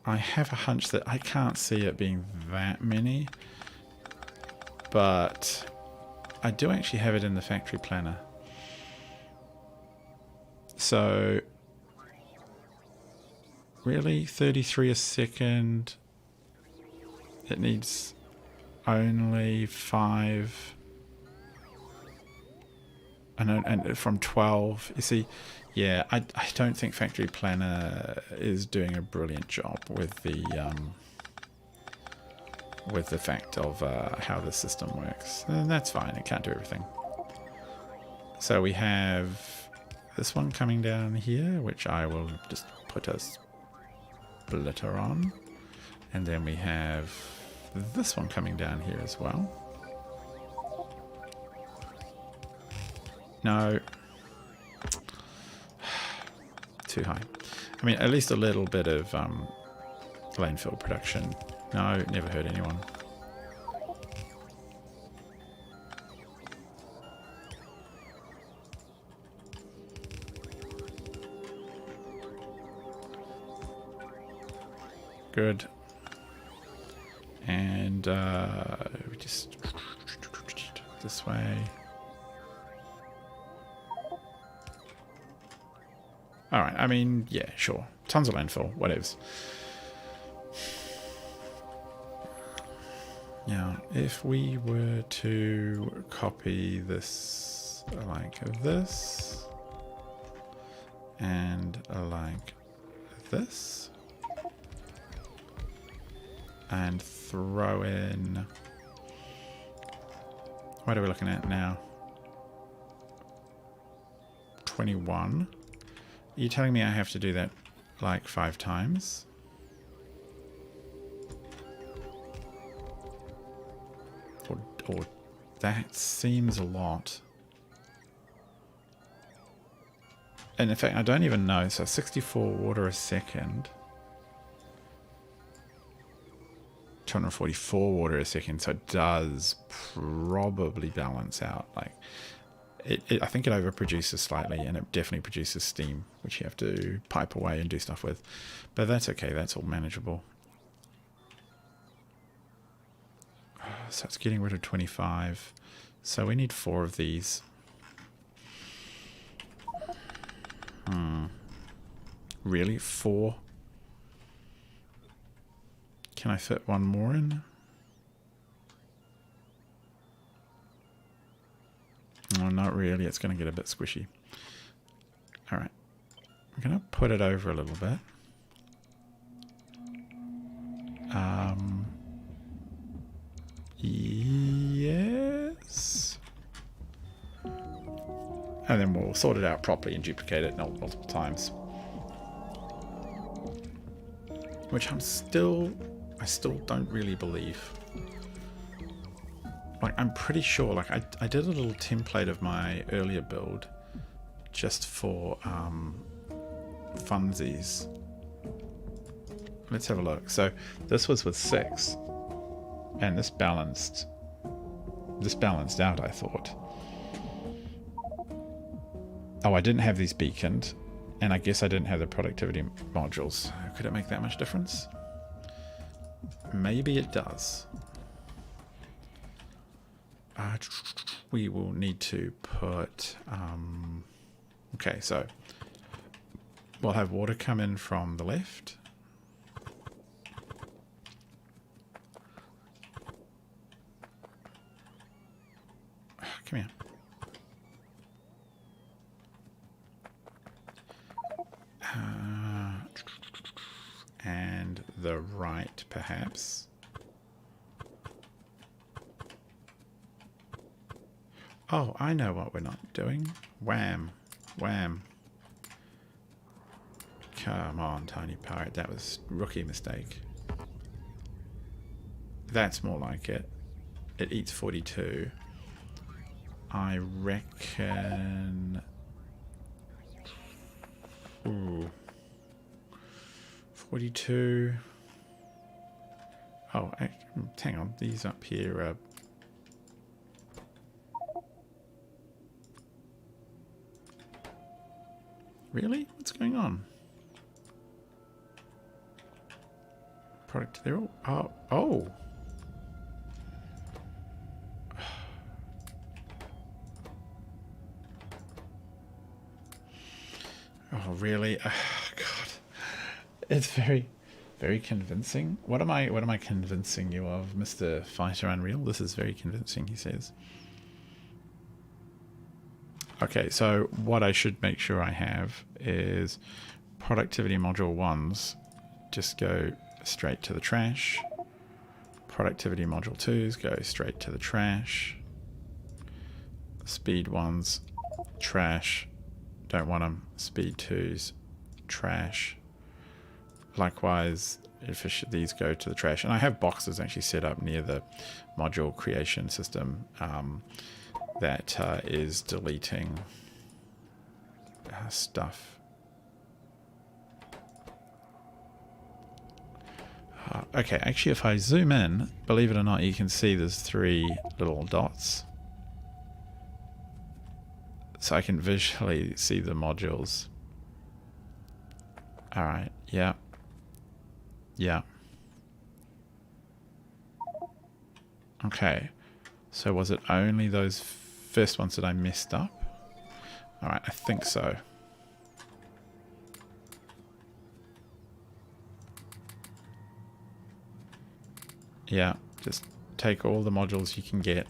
I have a hunch that I can't see it being that many, but I do actually have it in the factory planner. So, really, 33 a second. It needs only 5. And from 12, you see, yeah, I don't think Factory Planner is doing a brilliant job with the fact of how the system works. And that's fine, it can't do everything. So we have this one coming down here, which I will just put a splitter on. And then we have this one coming down here as well. No. Too high. I mean, at least a little bit of landfill production. No, never hurt anyone. Good. And we just this way. Alright, I mean, yeah, sure. Tons of landfill, whatevs. Now, if we were to copy this like this, and like this, and throw in... What are we looking at now? 21. Are you telling me I have to do that like 5 times? Or that seems a lot. And in fact, I don't even know. So 64 water a second. 244 water a second. So it does probably balance out. Like, I think it overproduces slightly, and it definitely produces steam, which you have to pipe away and do stuff with. But that's okay. That's all manageable. So it's getting rid of 25. So we need 4 of these. Really? 4? Can I fit one more in? Oh, not really. It's going to get a bit squishy. Alright. I'm going to put it over a little bit. Yes. And then we'll sort it out properly and duplicate it multiple times. Which I still don't really believe. Like, I'm pretty sure, like, I did a little template of my earlier build just for funsies. Let's have a look. So this was with 6, and this balanced out, I thought. Oh, I didn't have these beaconed, and I guess I didn't have the productivity modules. Could it make that much difference? Maybe it does. We will need to put... okay, so we'll have water come in from the left. Come here. And the right, perhaps. Oh, I know what we're not doing. Wham. Wham. Come on, Tiny Pirate. That was a rookie mistake. That's more like it. It eats 42. I reckon... Ooh. 42. Oh, hang on. These up here are... Really? What's going on? Product, they're all... Oh. Oh. Oh, really? Oh, God. It's very, very convincing. What am I convincing you of, Mr. Fighter Unreal? This is very convincing, he says. Okay, so what I should make sure I have is productivity module 1s just go straight to the trash. Productivity module 2s go straight to the trash. Speed 1s, trash. Don't want them. Speed 2s, trash. Likewise, these go to the trash. And I have boxes actually set up near the module creation system that is deleting stuff. Okay, actually, if I zoom in, believe it or not, you can see there's 3 little dots. So I can visually see the modules. Alright, yeah. Yeah. Okay. So was it only those first ones that I messed up? Alright, I think so. Yeah, just take all the modules you can get.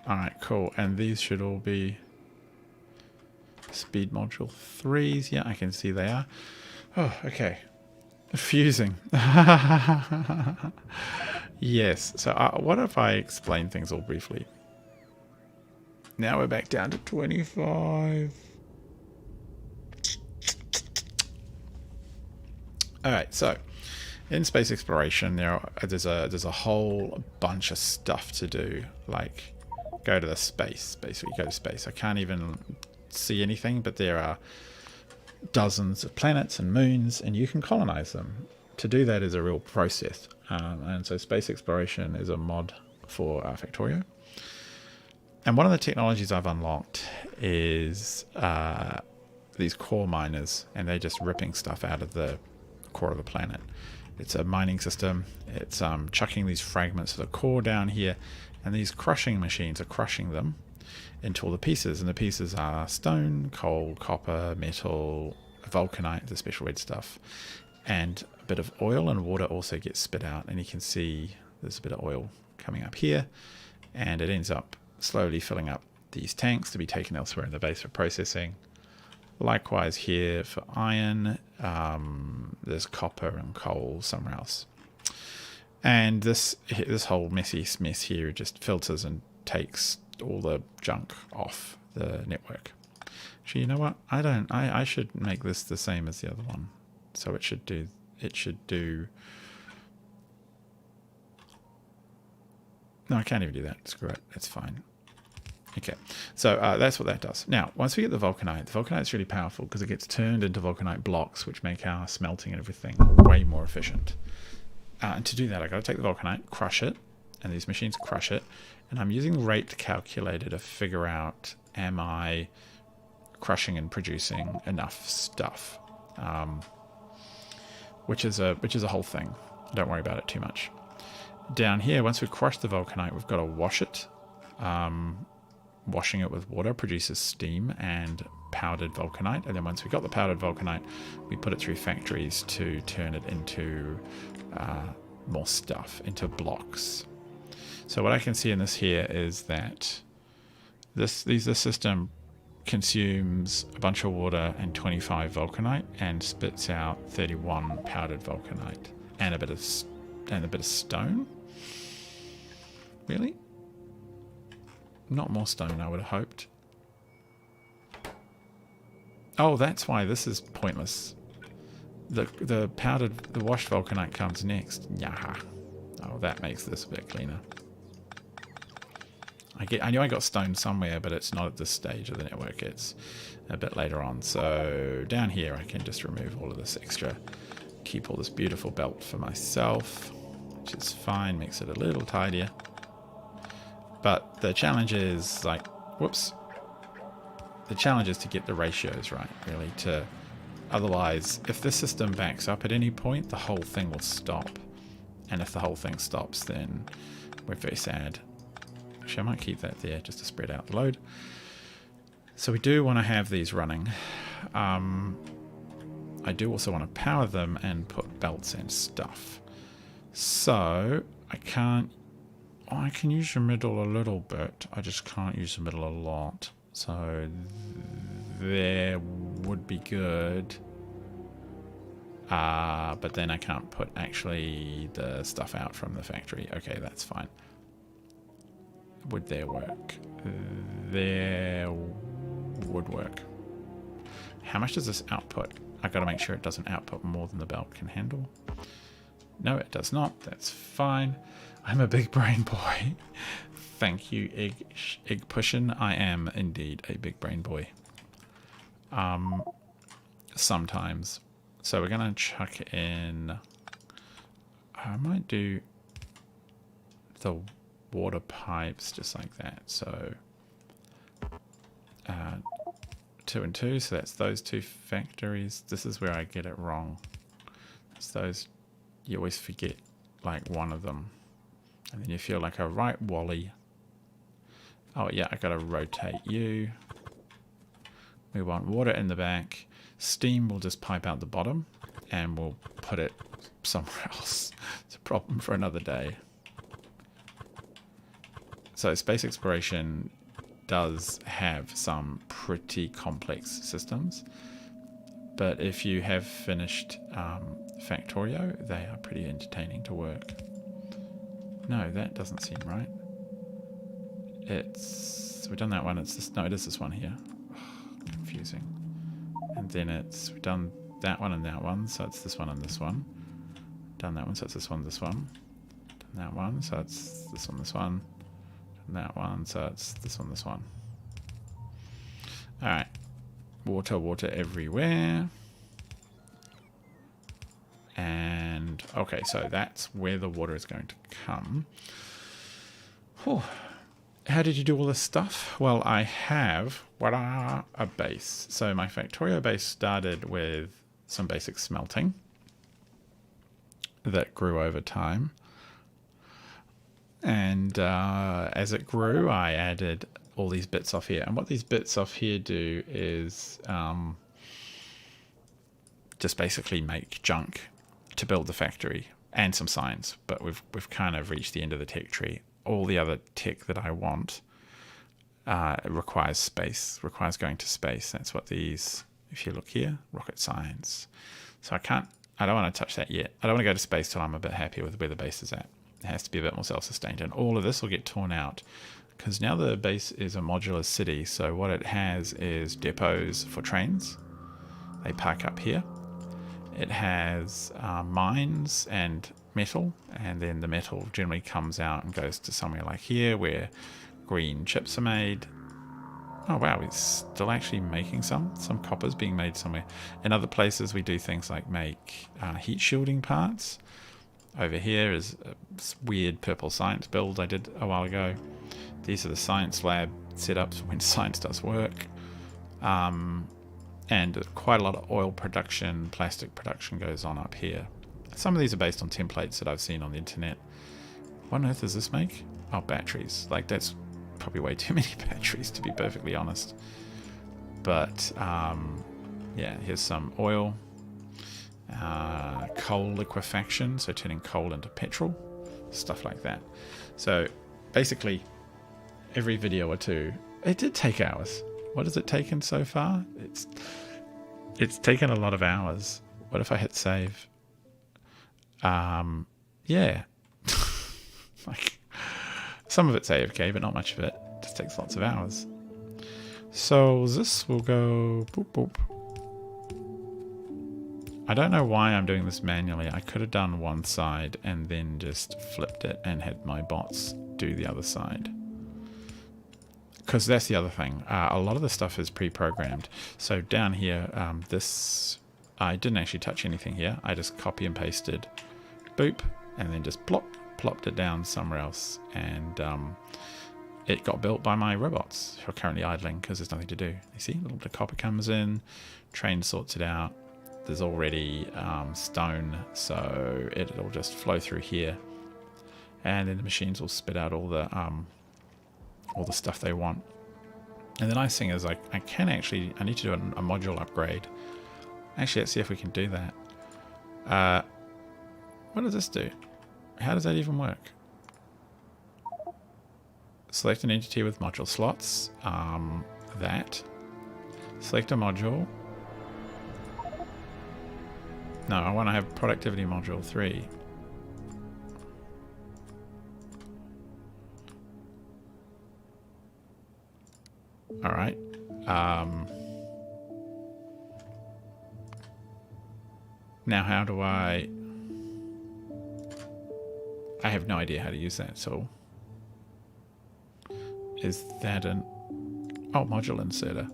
Alright, cool. And these should all be speed module 3s. Yeah, I can see they are. Oh, okay. Fusing. Yes. So what if I explain things all briefly? Now we're back down to 25. Alright, so in space exploration, there's a whole bunch of stuff to do. Like, go to the space. Basically, go to space. I can't even see anything, but there are dozens of planets and moons, and you can colonize them. To do that is a real process, and so space exploration is a mod for Factorio. And one of the technologies I've unlocked is these core miners, and they're just ripping stuff out of the core of the planet. It's a mining system. It's chucking these fragments of the core down here, and these crushing machines are crushing them into all the pieces. And the pieces are stone, coal, copper, metal, vulcanite, the special red stuff, and a bit of oil, and water also gets spit out. And you can see there's a bit of oil coming up here, and it ends up slowly filling up these tanks to be taken elsewhere in the base for processing. Likewise here for iron, there's copper and coal somewhere else. And this whole messy mess here just filters and takes all the junk off the network. Actually, you know what? I should make this the same as the other one. So it should do no, I can't even do that. Screw it. It's fine. Okay, so that's what that does. Now, once we get the Vulcanite's really powerful because it gets turned into Vulcanite blocks, which make our smelting and everything way more efficient. And to do that, I've got to take the Vulcanite, crush it, and these machines crush it. And I'm using rate calculator to figure out, am I crushing and producing enough stuff? Which is a whole thing. Don't worry about it too much. Down here, once we crush the Vulcanite, we've got to wash it. Washing it with water produces steam and powdered Vulcanite, and then once we got the powdered Vulcanite, we put it through factories to turn it into more stuff, into blocks. So what I can see in this here is that this system consumes a bunch of water and 25 Vulcanite and spits out 31 powdered Vulcanite and a bit of stone. Really? Not more stone, I would have hoped. Oh, that's why this is pointless. The washed Vulcanite comes next. Yaha. Oh, that makes this a bit cleaner. I knew I got stone somewhere, but it's not at this stage of the network. It's a bit later on. So down here, I can just remove all of this extra, keep all this beautiful belt for myself, which is fine. Makes it a little tidier. But the challenge is the challenge is to get the ratios right, really. Otherwise, if the system backs up at any point, the whole thing will stop. And if the whole thing stops, then we're very sad. Actually, I might keep that there just to spread out the load. So we do want to have these running. I do also want to power them and put belts and stuff. So I can use the middle a little bit. I just can't use the middle a lot. So there would be good. But then I can't put actually the stuff out from the factory. Okay, that's fine. Would there work? There would work. How much does this output? I've got to make sure it doesn't output more than the belt can handle. No, it does not. That's fine. I'm a big brain boy. Thank you, Egg Pushin'. I am indeed a big brain boy. Sometimes. So we're going to chuck in... I might do the water pipes just like that. So 2 and 2. So that's those two factories. This is where I get it wrong. It's those... You always forget like one of them. And then you feel like a right wally. Oh yeah, I gotta rotate you. We want water in the back. Steam will just pipe out the bottom. and we'll put it somewhere else. It's a problem for another day. So space exploration does have some pretty complex systems, but if you have finished Factorio, they are pretty entertaining to work. No, that doesn't seem right. We've done that one. It's this. No, it is this one here. Confusing. And then we've done that one and that one, so it's this one and this one. Done that one, so it's this one, this one. Done that one, so it's this one, this one. That one, so it's this one, this one. Alright. Water everywhere. And, okay, so that's where the water is going to come. Whew. How did you do all this stuff? Well, I have, a base. So my Factorio base started with some basic smelting that grew over time. And as it grew, I added all these bits off here. And what these bits off here do is just basically make junk to build the factory and some signs. But we've kind of reached the end of the tech tree. All the other tech that I want requires space, requires going to space. That's what these, if you look here, rocket science. So I don't want to touch that yet. I don't want to go to space till I'm a bit happier with where the base is at. It has to be a bit more self-sustained, and all of this will get torn out because now the base is a modular city. So what it has is depots for trains. They park up here. It has mines and metal, and then the metal generally comes out and goes to somewhere like here where green chips are made. Oh wow, we're still actually making some copper's being made somewhere. In other places we do things like make heat shielding parts. Over here is a weird purple science build I did a while ago. These are the science lab setups when science does work. And quite a lot of oil production, plastic production goes on up here. Some of these are based on templates that I've seen on the internet. What on earth does this make? Oh, batteries. Like, that's probably way too many batteries, to be perfectly honest. But, yeah, here's some oil. Coal liquefaction, so turning coal into petrol, stuff like that. So basically every video or two, it did take hours. What has it taken so far? It's taken a lot of hours. What if I hit save? Yeah. Like, some of it's AFK, but not much of it. It just takes lots of hours. So this will go boop boop. I don't know why I'm doing this manually. I could have done one side and then just flipped it and had my bots do the other side. Because that's the other thing. A lot of the stuff is pre-programmed. So down here, I didn't actually touch anything here. I just copy and pasted, boop, and then just plopped it down somewhere else. And it got built by my robots who are currently idling because there's nothing to do. You see, the copper comes in, train sorts it out. There's already stone, so it'll just flow through here, and then the machines will spit out all the stuff they want. And the nice thing is, I need to do a module upgrade. Actually, let's see if we can do that. What does this do? How does that even work? Select an entity with module slots. That. Select a module. No, I want to have productivity module 3. All right. Now how do I have no idea how to use that, so is that an module inserter?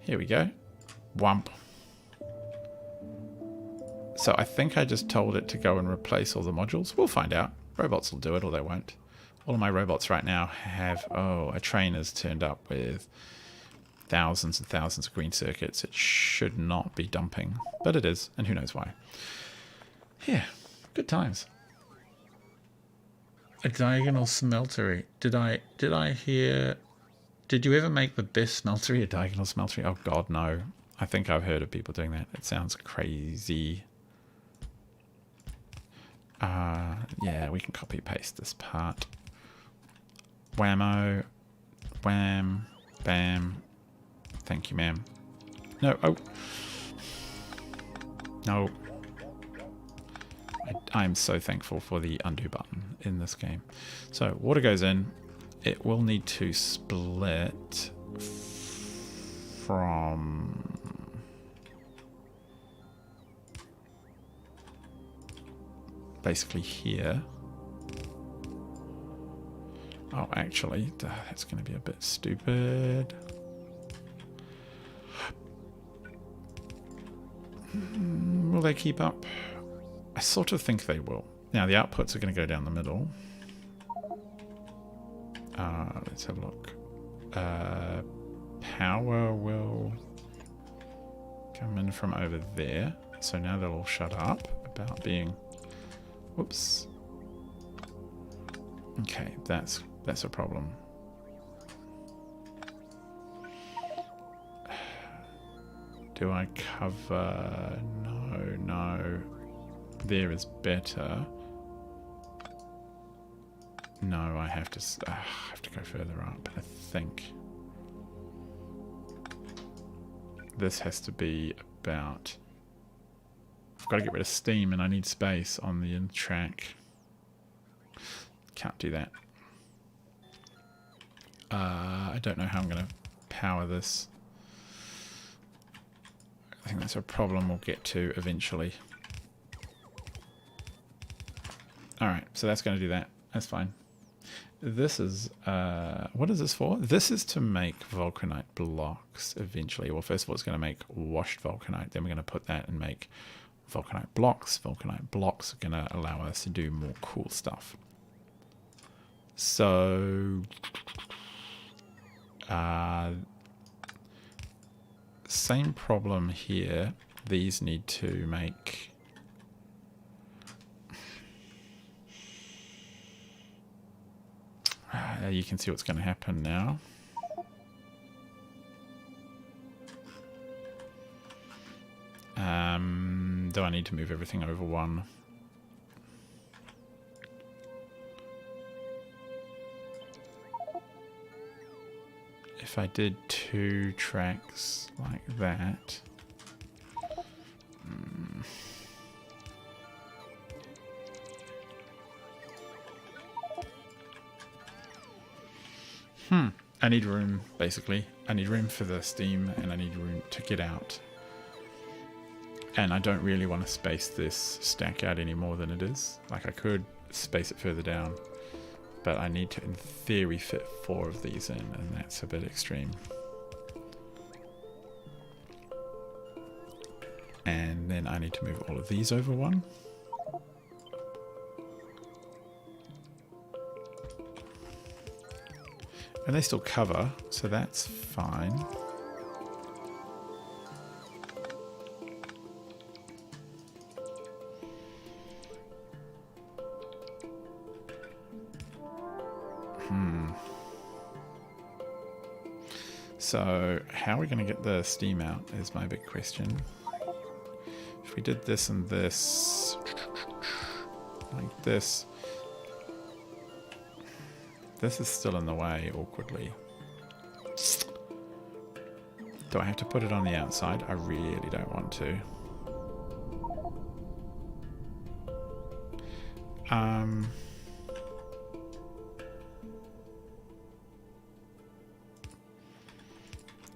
Here we go. Wump. So I think I just told it to go and replace all the modules. We'll find out. Robots will do it or they won't. All of my robots right now have, a train has turned up with thousands and thousands of green circuits. It should not be dumping, but it is, and who knows why. Yeah, good times. A diagonal smeltery. Did you ever make the best smeltery a diagonal smeltery? Oh God, no. I think I've heard of people doing that. It sounds crazy. Yeah, we can copy paste this part. Whammo. Wham. Bam. Thank you, ma'am. No. Oh. No. I'm so thankful for the undo button in this game. So water goes in. It will need to split from basically here. Oh, actually, that's going to be a bit stupid. Will they keep up? I sort of think they will. Now, the outputs are going to go down the middle. Let's have a look. Power will come in from over there. So now they'll all shut up about being... Whoops. Okay, that's a problem. Do I cover? No. There is better. No, I have to go further up, I think. This has to be about... I've got to get rid of steam and I need space on the in track. Can't do that. I don't know how I'm going to power this. I think that's a problem we'll get to eventually. Alright, so that's going to do that. That's fine. This is... what is this for? This is to make Vulcanite blocks eventually. Well, first of all, it's going to make washed Vulcanite. Then we're going to put that and make Vulcanite blocks. Vulcanite blocks are going to allow us to do more cool stuff. So... same problem here. These need to make... you can see what's going to happen now. Do I need to move everything over one? If I did 2 tracks like that... I need room, basically. I need room for the steam, and I need room to get out. And I don't really want to space this stack out any more than it is. Like, I could space it further down, but I need to, in theory, fit 4 of these in, and that's a bit extreme. And then I need to move all of these over one. And they still cover, so that's fine. So, how are we going to get the steam out is my big question. If we did this and this, like this, this is still in the way awkwardly. Do I have to put it on the outside? I really don't want to.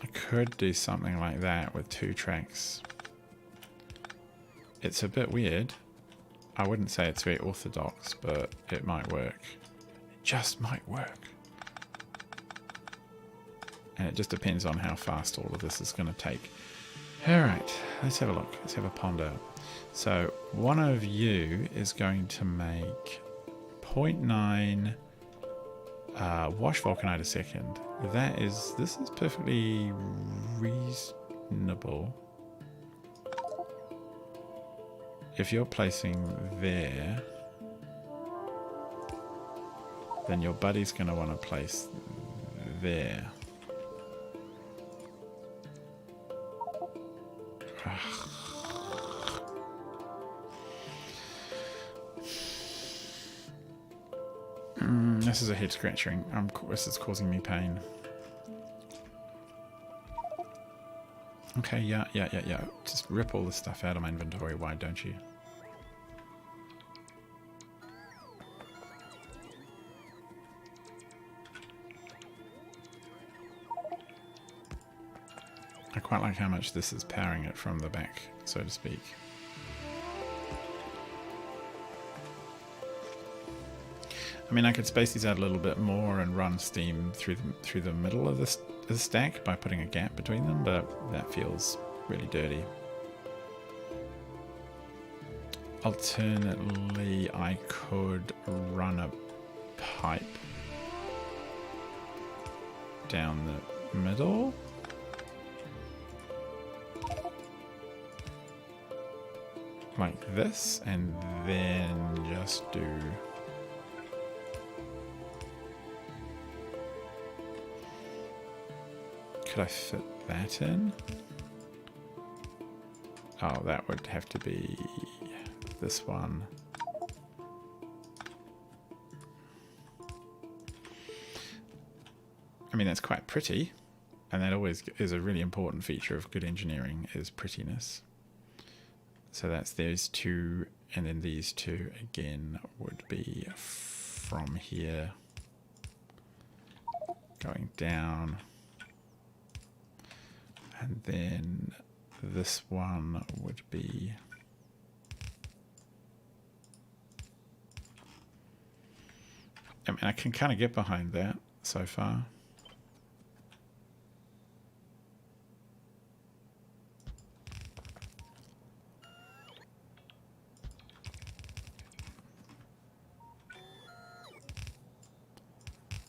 I could do something like that with 2 tracks. It's a bit weird. I wouldn't say it's very orthodox, but it might work. It just might work. And it just depends on how fast all of this is going to take. Alright, let's have a look. Let's have a ponder. So, one of you is going to make 0.9 wash Vulcanite a second. This is perfectly reasonable. If you're placing there, then your buddy's going to want to place there. This is a head scratching. This is causing me pain. Okay, yeah. Just rip all this stuff out of my inventory, why don't you? I quite like how much this is powering it from the back, so to speak. I mean, I could space these out a little bit more and run steam through the middle of the stack by putting a gap between them, but that feels really dirty. Alternately, I could run a pipe down the middle. Like this, and then just do... Could I fit that in? Oh, that would have to be this one. I mean, that's quite pretty, and that always is a really important feature of good engineering, is prettiness. So that's those two, and then these two again would be from here going down, and then this one would be I mean, I can kind of get behind that so far.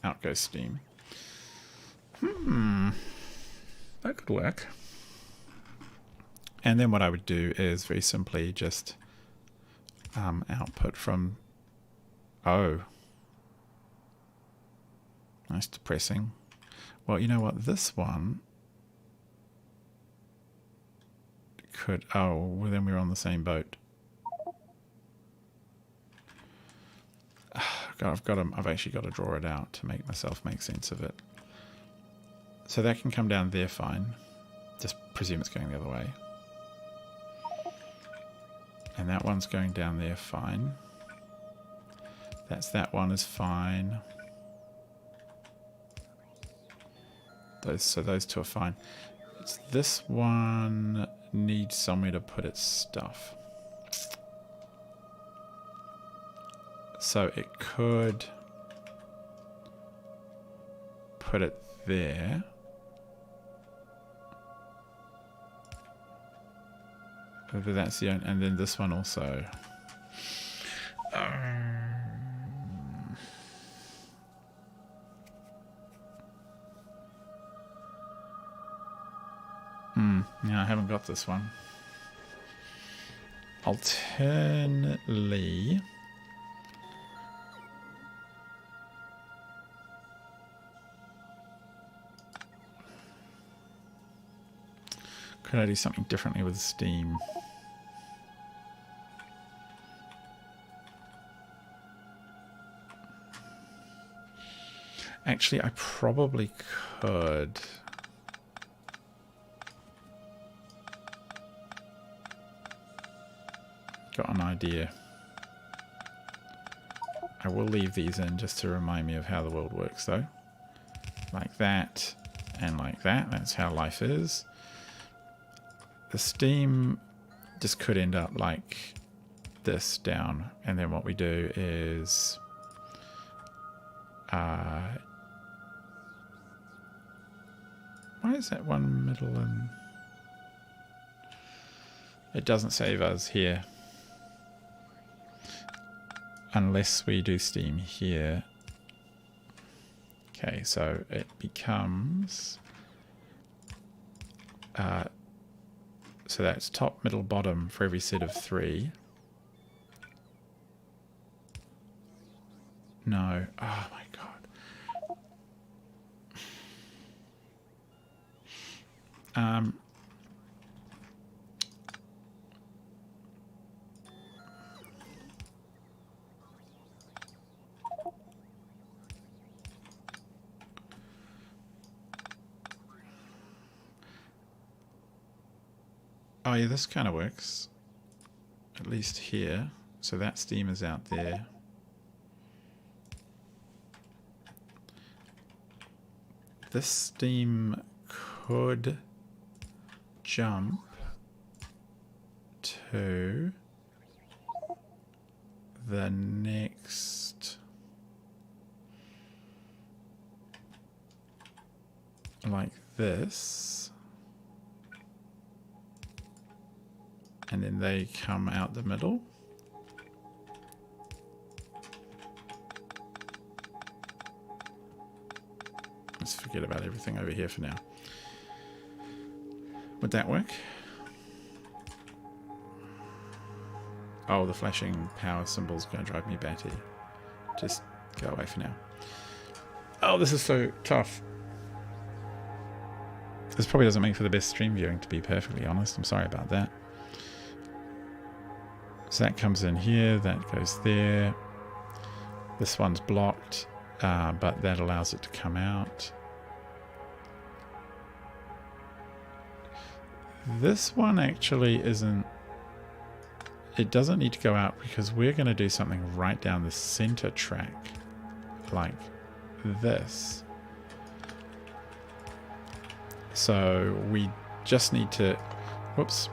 Out goes steam. That could work. And then what I would do is very simply just output from... Oh. Nice depressing. Well, you know what? This one could... Oh, well, then we're on the same boat. God, I've actually got to draw it out to make myself make sense of it. So that can come down there fine. Just presume it's going the other way. And that one's going down there fine. That one is fine. So those two are fine. It's this one needs somewhere to put its stuff. So it could put it there. But that's the only, and then this one also. Yeah, I haven't got this one. Alternately, could I do something differently with steam? Actually, I probably could. Got an idea. I will leave these in just to remind me of how the world works, though. Like that and like that. That's how life is. The steam just could end up like this down, and then what we do is why is that one middle and it doesn't save us here unless we do steam here. Okay, so it becomes so that's top, middle, bottom for every set of 3. No. Oh my god. Oh yeah, this kind of works. At least here. So that steam is out there. This steam could jump to the next, like this, and then they come out the middle. Let's forget about everything over here for now. Would that work? Oh, the flashing power symbol's going to drive me batty. Just go away for now. Oh, this is so tough. This probably doesn't make for the best stream viewing, to be perfectly honest. I'm sorry about that. So that comes in here, that goes there. This one's blocked, but that allows it to come out. This one actually isn't... It doesn't need to go out because we're going to do something right down the center track, like this. So we just need to, whoops,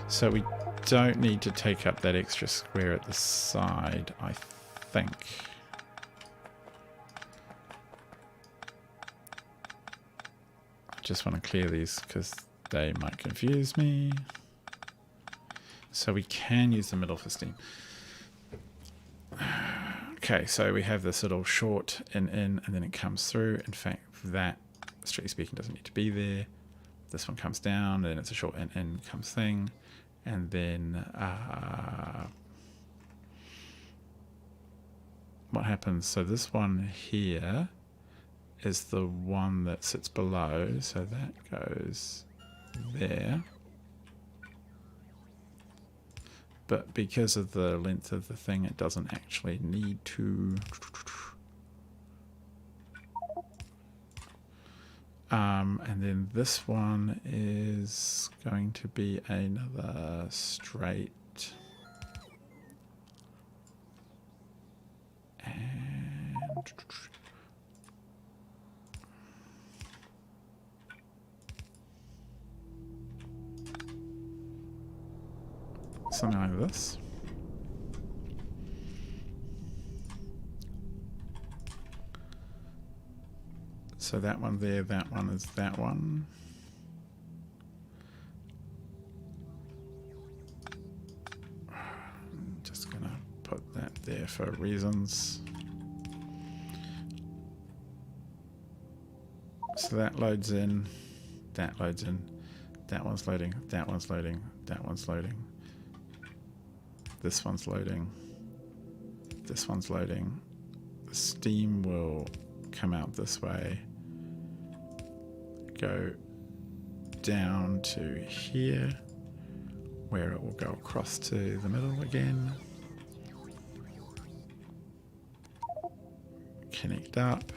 so we don't need to take up that extra square at the side, I think. I just want to clear these because they might confuse me. So we can use the middle for steam. Okay, so we have this little short in, and then it comes through. In fact, that, strictly speaking, doesn't need to be there. This one comes down, and then it's a short in comes thing. And then what happens? So this one here is the one that sits below. So that goes there. But because of the length of the thing, it doesn't actually need to. And then this one is going to be another straight. And something like this. So that one there, that one is that one. I'm just gonna put that there for reasons. So that loads in, that loads in, that one's loading, that one's loading, that one's loading. This one's loading. This one's loading. The steam will come out this way. Go down to here, where it will go across to the middle again. Connect up.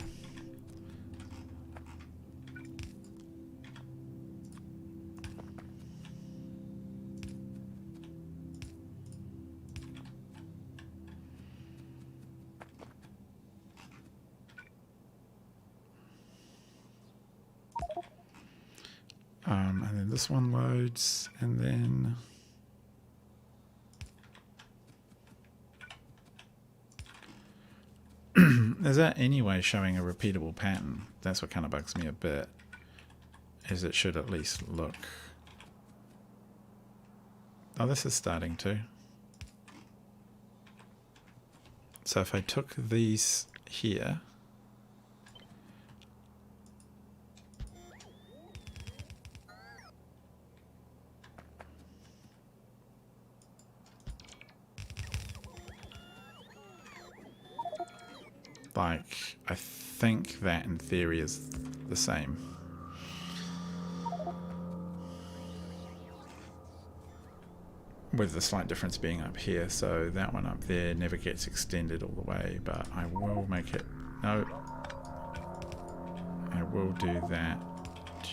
And then this one loads, and then is that anyway showing a repeatable pattern? That's what kind of bugs me a bit, is it should at least look. Oh, this is starting to. So if I took these here, like, I think that in theory is the same. With the slight difference being up here, so that one up there never gets extended all the way, but I will make it, no, I will do that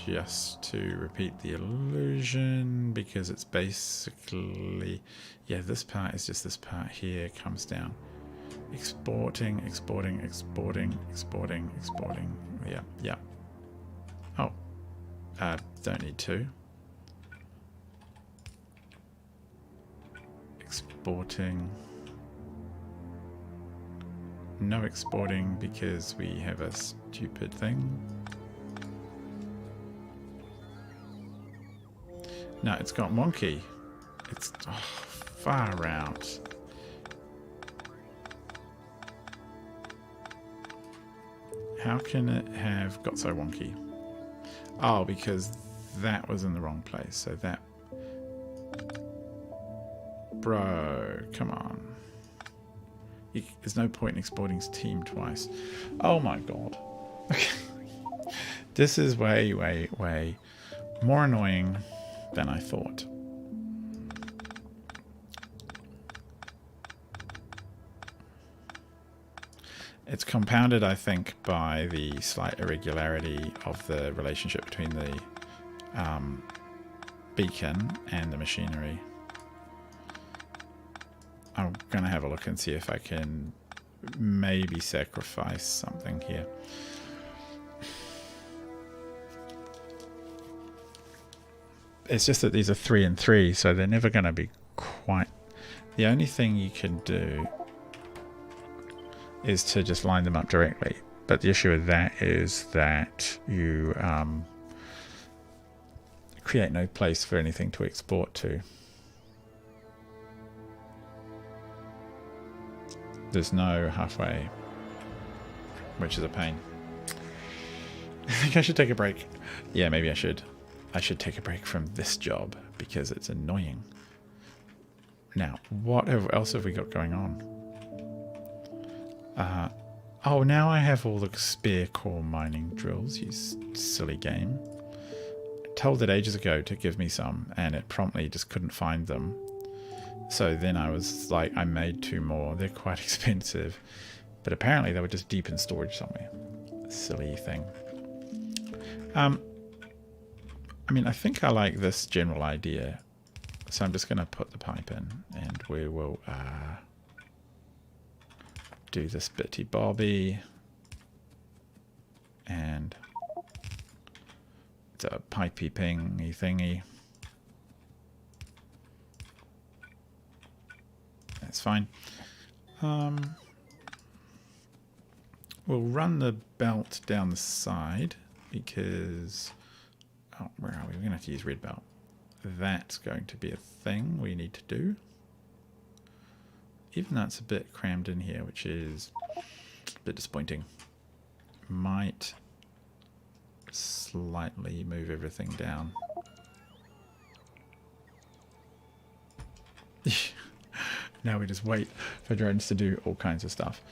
just to repeat the illusion, because it's basically, yeah, this part is just this part here comes down. Exporting, exporting, exporting, exporting, exporting. Yeah, yeah. Oh, don't need to. Exporting. No exporting because we have a stupid thing. No, it's got wonky. It's far out. How can it have got so wonky? Oh, because that was in the wrong place. So that... Bro, come on. There's no point in exporting team twice. Oh my god. Okay. This is way, way, way more annoying than I thought. It's compounded, I think, by the slight irregularity of the relationship between the beacon and the machinery. I'm going to have a look and see if I can maybe sacrifice something here. It's just that these are 3 and 3, so they're never going to be quite... The only thing you can do is to just line them up directly. But the issue with that is that you create no place for anything to export to. There's no halfway, which is a pain. I think I should take a break. Yeah, maybe I should. I should take a break from this job because it's annoying. Now, what else have we got going on? Oh, now I have all the spare core mining drills, you silly game. I told it ages ago to give me some, and it promptly just couldn't find them. So then I was like, I made 2 more. They're quite expensive. But apparently they were just deep in storage somewhere. Silly thing. I mean, I think I like this general idea. So I'm just going to put the pipe in, and we will do this bitty bobby. And it's a pipey pingy thingy. That's fine. We'll run the belt down the side because... Oh, where are we? We're going to have to use red belt. That's going to be a thing we need to do. Even though it's a bit crammed in here, which is a bit disappointing. Might slightly move everything down. Now we just wait for drones to do all kinds of stuff.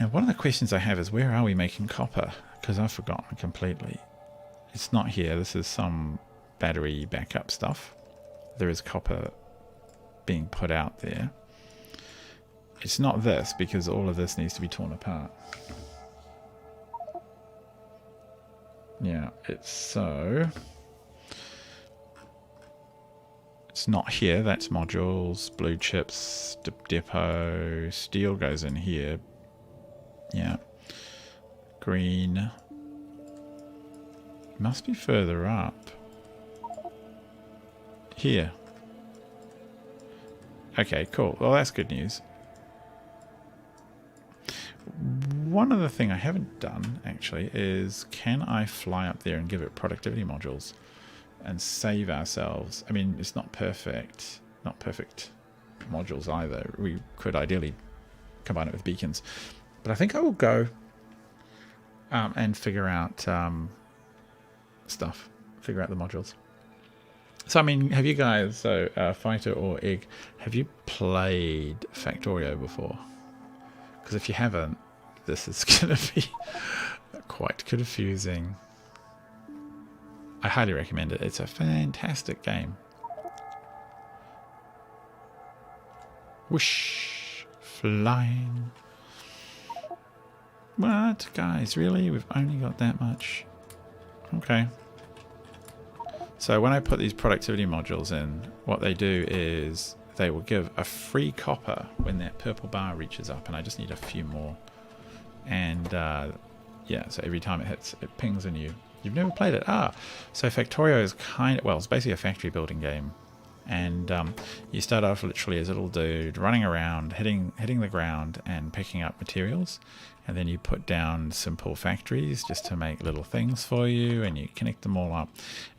Now, one of the questions I have is, where are we making copper? Because I've forgotten completely. It's not here. This is some battery backup stuff. There is copper being put out there. It's not this, because all of this needs to be torn apart. Yeah, it's so... It's not here. That's modules, blue chips, depot, steel goes in here. Yeah. Green. Must be further up. Here. Okay, cool. Well, that's good news. One other thing I haven't done, actually, is can I fly up there and give it productivity modules and save ourselves? I mean, it's not perfect. Not perfect modules either. We could ideally combine it with beacons. But I think I will go and figure out stuff. Figure out the modules. So, I mean, have you guys, Fighter or Egg, have you played Factorio before? Because if you haven't, this is going to be quite confusing. I highly recommend it. It's a fantastic game. Whoosh. Flying. What, guys? Really? We've only got that much? Okay. So when I put these productivity modules in, what they do is they will give a free copper when that purple bar reaches up, and I just need a few more. And yeah, so every time it hits, it pings a new. You've never played it? Ah, so Factorio is well, it's basically a factory building game. And you start off literally as a little dude running around, hitting the ground and picking up materials. And then you put down simple factories just to make little things for you, and you connect them all up.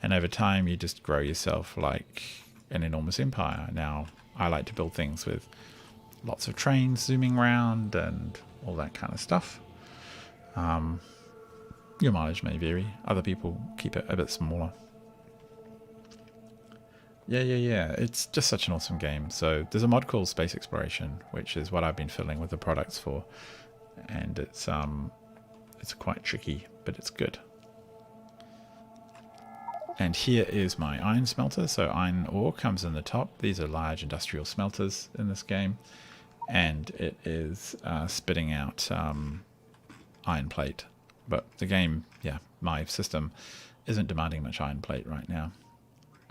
And over time, you just grow yourself like an enormous empire. Now, I like to build things with lots of trains zooming around and all that kind of stuff. Your mileage may vary. Other people keep it a bit smaller. Yeah. It's just such an awesome game. So there's a mod called Space Exploration, which is what I've been fiddling with the products for. And it's quite tricky, but it's good. And here is my iron smelter. So iron ore comes in the top. These are large industrial smelters in this game. And it is spitting out iron plate. But the game, yeah, my system isn't demanding much iron plate right now,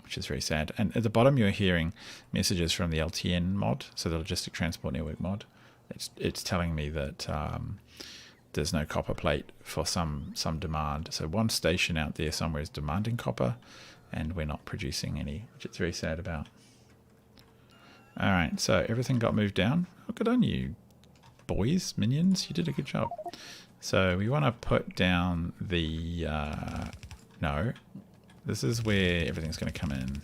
which is very sad. And at the bottom, you're hearing messages from the LTN mod, so the Logistic Transport Network mod. It's telling me that there's no copper plate for some demand. So one station out there somewhere is demanding copper, and we're not producing any, which it's very sad about. All right, so everything got moved down. Oh, good on you, boys, minions. You did a good job. So we want to put down the... no. This is where everything's going to come in.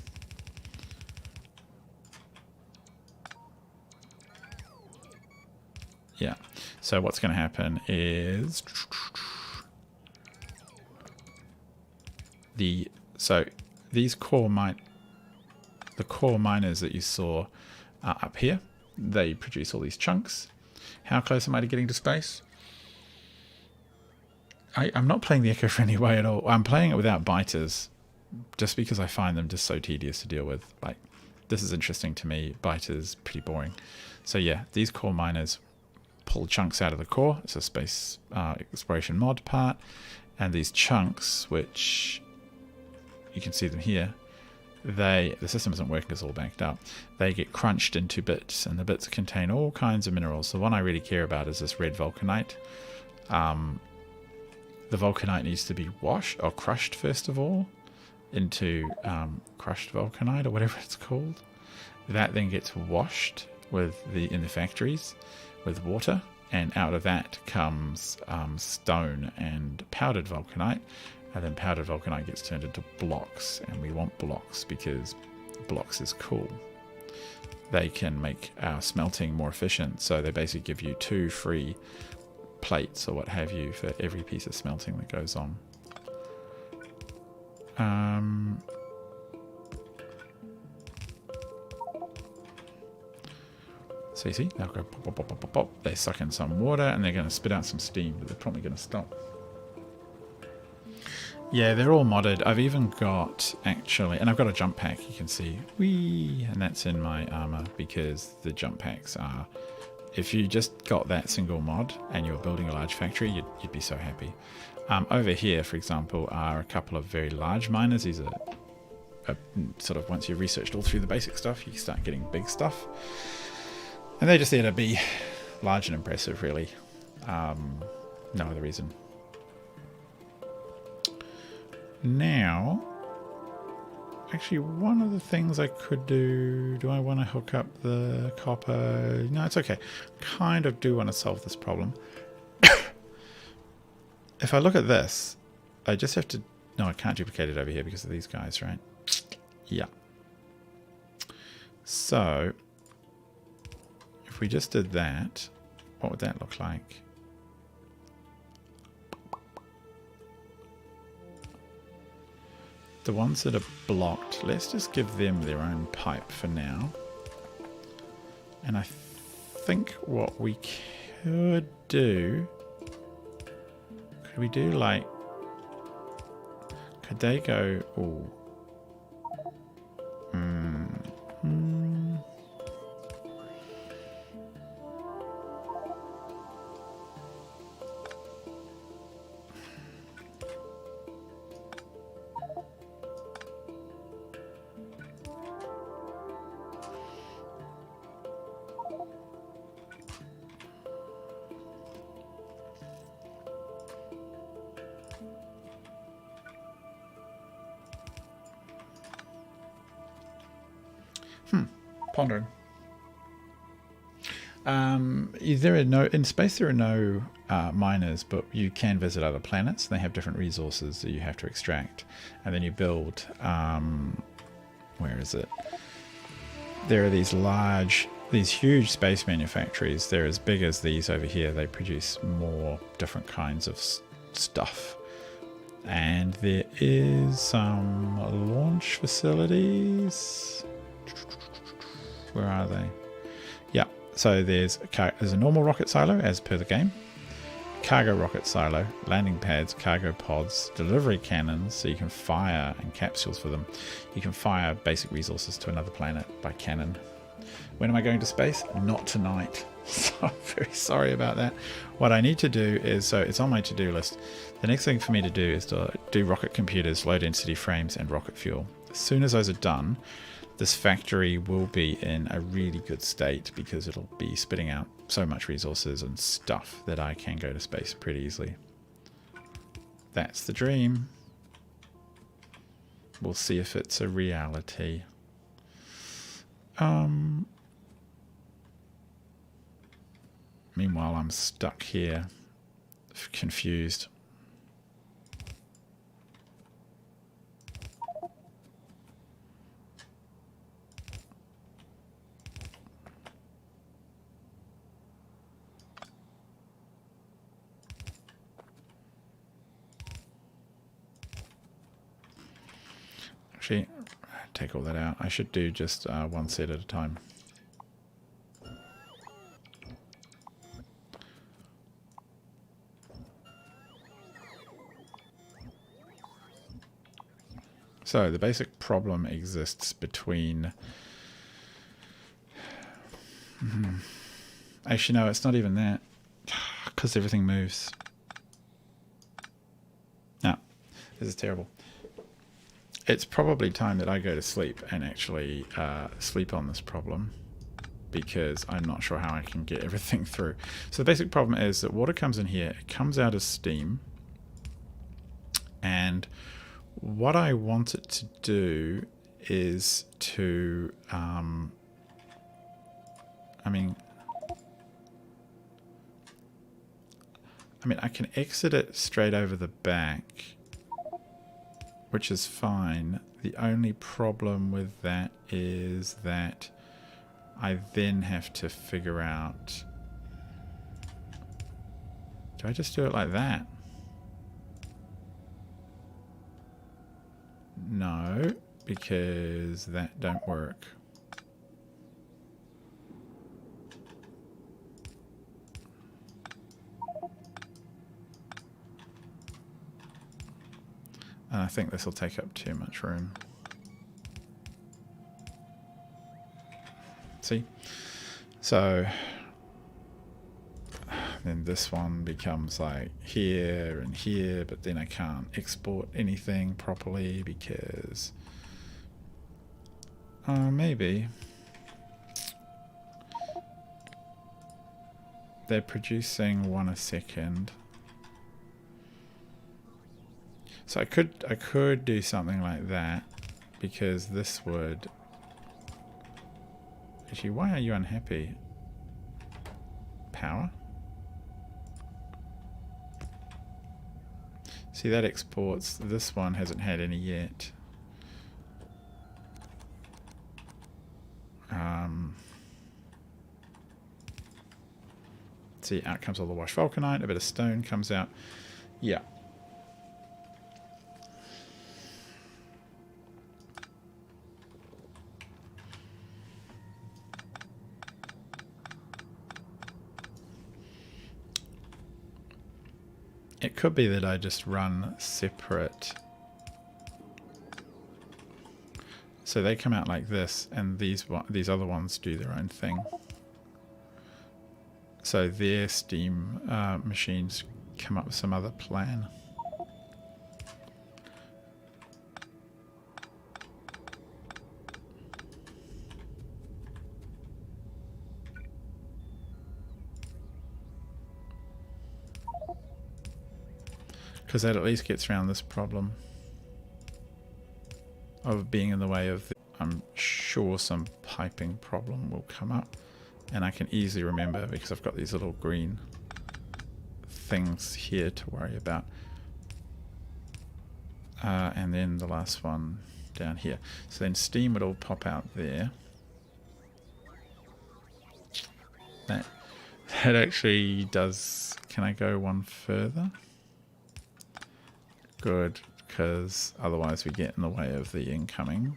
Yeah. So what's going to happen is... these core miners that you saw up here, they produce all these chunks. How close am I to getting to space? I'm not playing the eco-friendly way at all. I'm playing it without biters, just because I find them just so tedious to deal with. Like, this is interesting to me. Biters, pretty boring. So yeah, these core miners pull chunks out of the core. It's a space exploration mod part. And these chunks, which you can see them here, the system isn't working, it's all backed up. They get crunched into bits, and the bits contain all kinds of minerals. The one I really care about is this red Vulcanite. The Vulcanite needs to be washed or crushed first of all into crushed Vulcanite or whatever it's called. That then gets washed in the factories with water, and out of that comes stone and powdered Vulcanite, and then powdered Vulcanite gets turned into blocks, and we want blocks because blocks is cool. They can make our smelting more efficient, so they basically give you 2 free plates or what have you for every piece of smelting that goes on. So you see, they'll go pop, pop, pop, pop, pop, pop. They suck in some water and they're going to spit out some steam, but they're probably going to stop. Yeah, they're all modded. I've even got, actually, and I've got a jump pack, you can see. Whee! And that's in my armor because the jump packs are... If you just got that single mod and you're building a large factory, you'd be so happy. Over here, for example, are a couple of very large miners. These are sort of, once you've researched all through the basic stuff, you start getting big stuff. And they're just there to be large and impressive, really. No other reason. Now, actually, one of the things I could do I want to hook up the copper? No, it's okay. Kind of do want to solve this problem. If I look at this, I just have to... No, I can't duplicate it over here because of these guys, right? Yeah. So, if we just did that, what would that look like? The ones that are blocked, let's just give them their own pipe for now. And I think what we could do... Could we do like... Could they go... Ooh. Pondering. There are no in space. There are no miners, but you can visit other planets. They have different resources that you have to extract, and then you build. Where is it? There are these huge space manufactories. They're as big as these over here. They produce more different kinds of stuff. And there is some launch facilities. Where are they? Yeah, so there's a normal rocket silo as per the game. Cargo rocket silo, landing pads, cargo pods, delivery cannons, so you can fire, and capsules for them. You can fire basic resources to another planet by cannon. When am I going to space? Not tonight. So I'm very sorry about that. What I need to do is, so it's on my to-do list. The next thing for me to do is to do rocket computers, low density frames, and rocket fuel. As soon as those are done, this factory will be in a really good state because it'll be spitting out so much resources and stuff that I can go to space pretty easily. That's the dream. We'll see if it's a reality. Meanwhile, I'm stuck here, confused. Actually, take all that out. I should do just one set at a time. So the basic problem exists between... Actually, no, it's not even that. Because everything moves. No, this is terrible. It's probably time that I go to sleep and actually sleep on this problem, because I'm not sure how I can get everything through. So the basic problem is that water comes in here, it comes out as steam, and what I want it to do is to, I mean, I can exit it straight over the back, which is fine. The only problem with that is that I then have to figure out, do I just do it like that? No, because that don't work. And I think this will take up too much room. See? So then this one becomes like here and here, but then I can't export anything properly because maybe they're producing one a second. So I could do something like that, because this would... Actually, why are you unhappy? Power? See, that exports. This one hasn't had any yet. See, out comes all the washed Vulcanite, a bit of stone comes out. Yeah. It could be that I just run separate. So they come out like this, and these other ones do their own thing. So their steam machines come up with some other plan. Because that at least gets around this problem of being in the way of the... I'm sure some piping problem will come up. And I can easily remember because I've got these little green things here to worry about. And then the last one down here. So then steam would all pop out there. That actually does... Can I go one further? Good, because otherwise we get in the way of the incoming.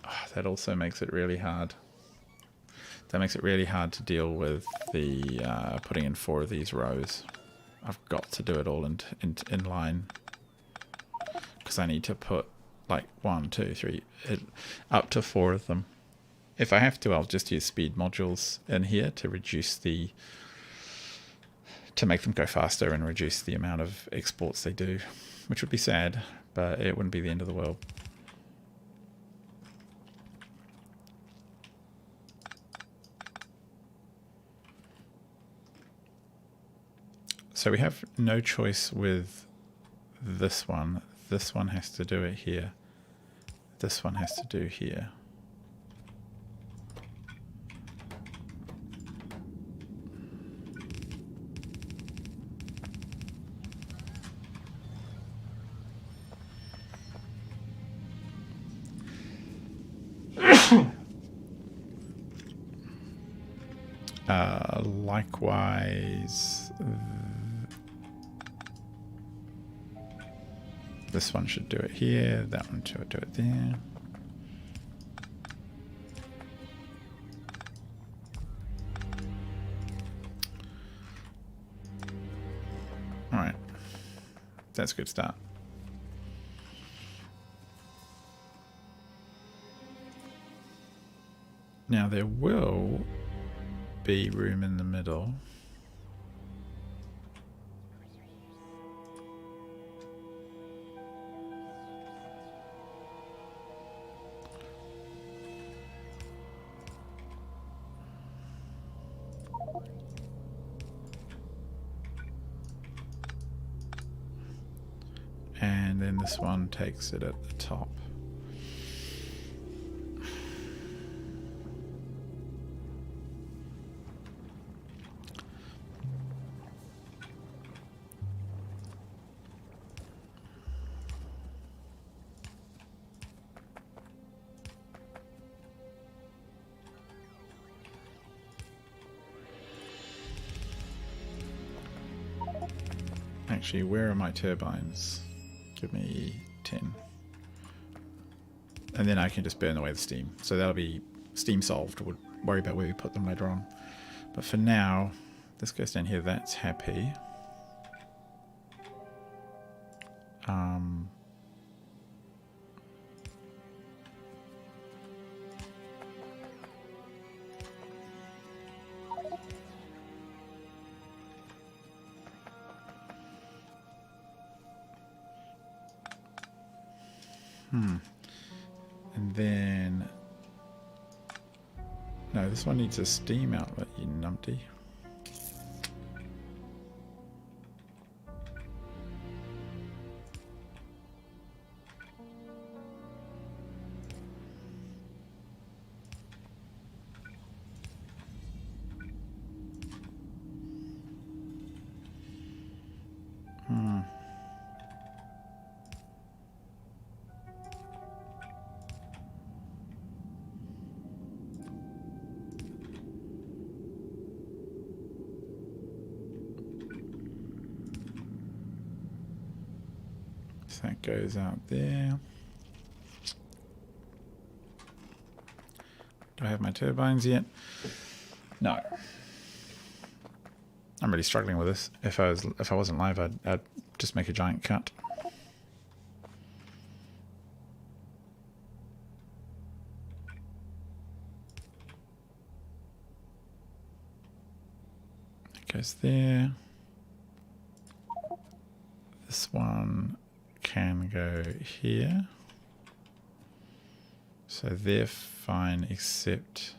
Oh, that also makes it really hard. That makes it really hard to deal with the putting in 4 of these rows. I've got to do it all in line. Because I need to put like 1, 2, 3, up to 4 of them. If I have to, I'll just use speed modules in here to reduce the... to make them go faster and reduce the amount of exports they do. Which would be sad, but it wouldn't be the end of the world. So we have no choice with this one. This one has to do it here. This one has to do here. Likewise, this one should do it here, that one should do it there. Alright, that's a good start. Now there will be room in the middle. And then this one takes it at the top. Actually, where are my turbines? Give me 10. And then I can just burn away the steam. So that'll be steam solved. We'll worry about where we put them later on. But for now, this goes down here. That's happy. And then... No, this one needs a steam outlet, you numpty. So that goes out there. Do I have my turbines yet? No. I'm really struggling with this. If I wasn't live, I'd just make a giant cut. It goes there. This one can go here. So they're fine, except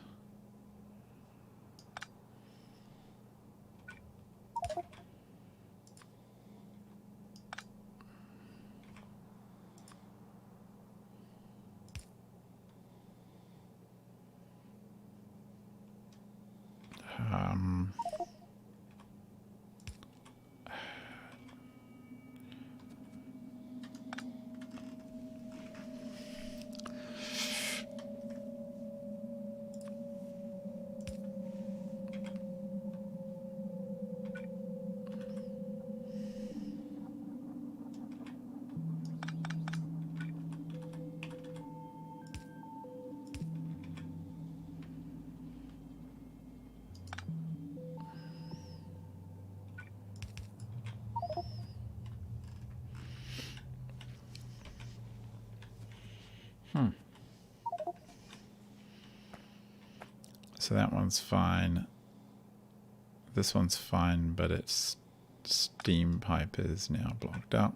so that one's fine. This one's fine, but its steam pipe is now blocked up.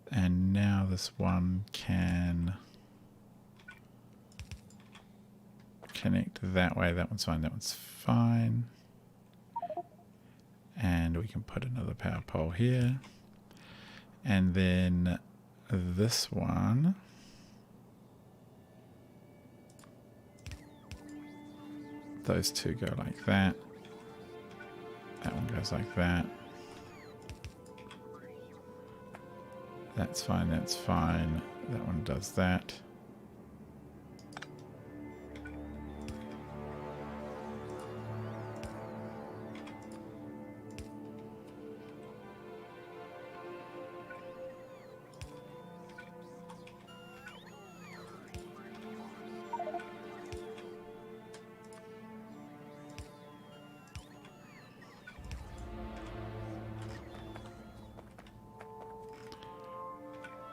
And now this one can connect that way. That one's fine. That one's fine. And we can put another power pole here. And then this one, those two go like that. That one goes like that. That's fine, that's fine. That one does that.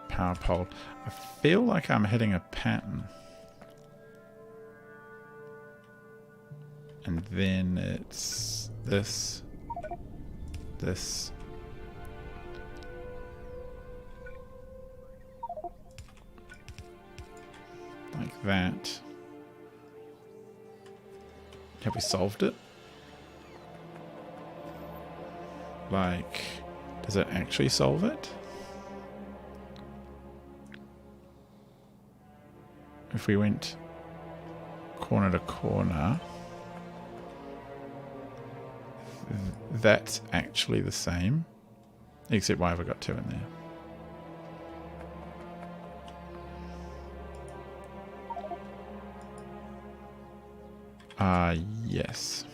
Power pole. I feel like I'm hitting a pattern. And then it's this, this. Like that. Have we solved it? Like, does it actually solve it? If we went corner to corner, that's actually the same, except why have I got two in there? Yes.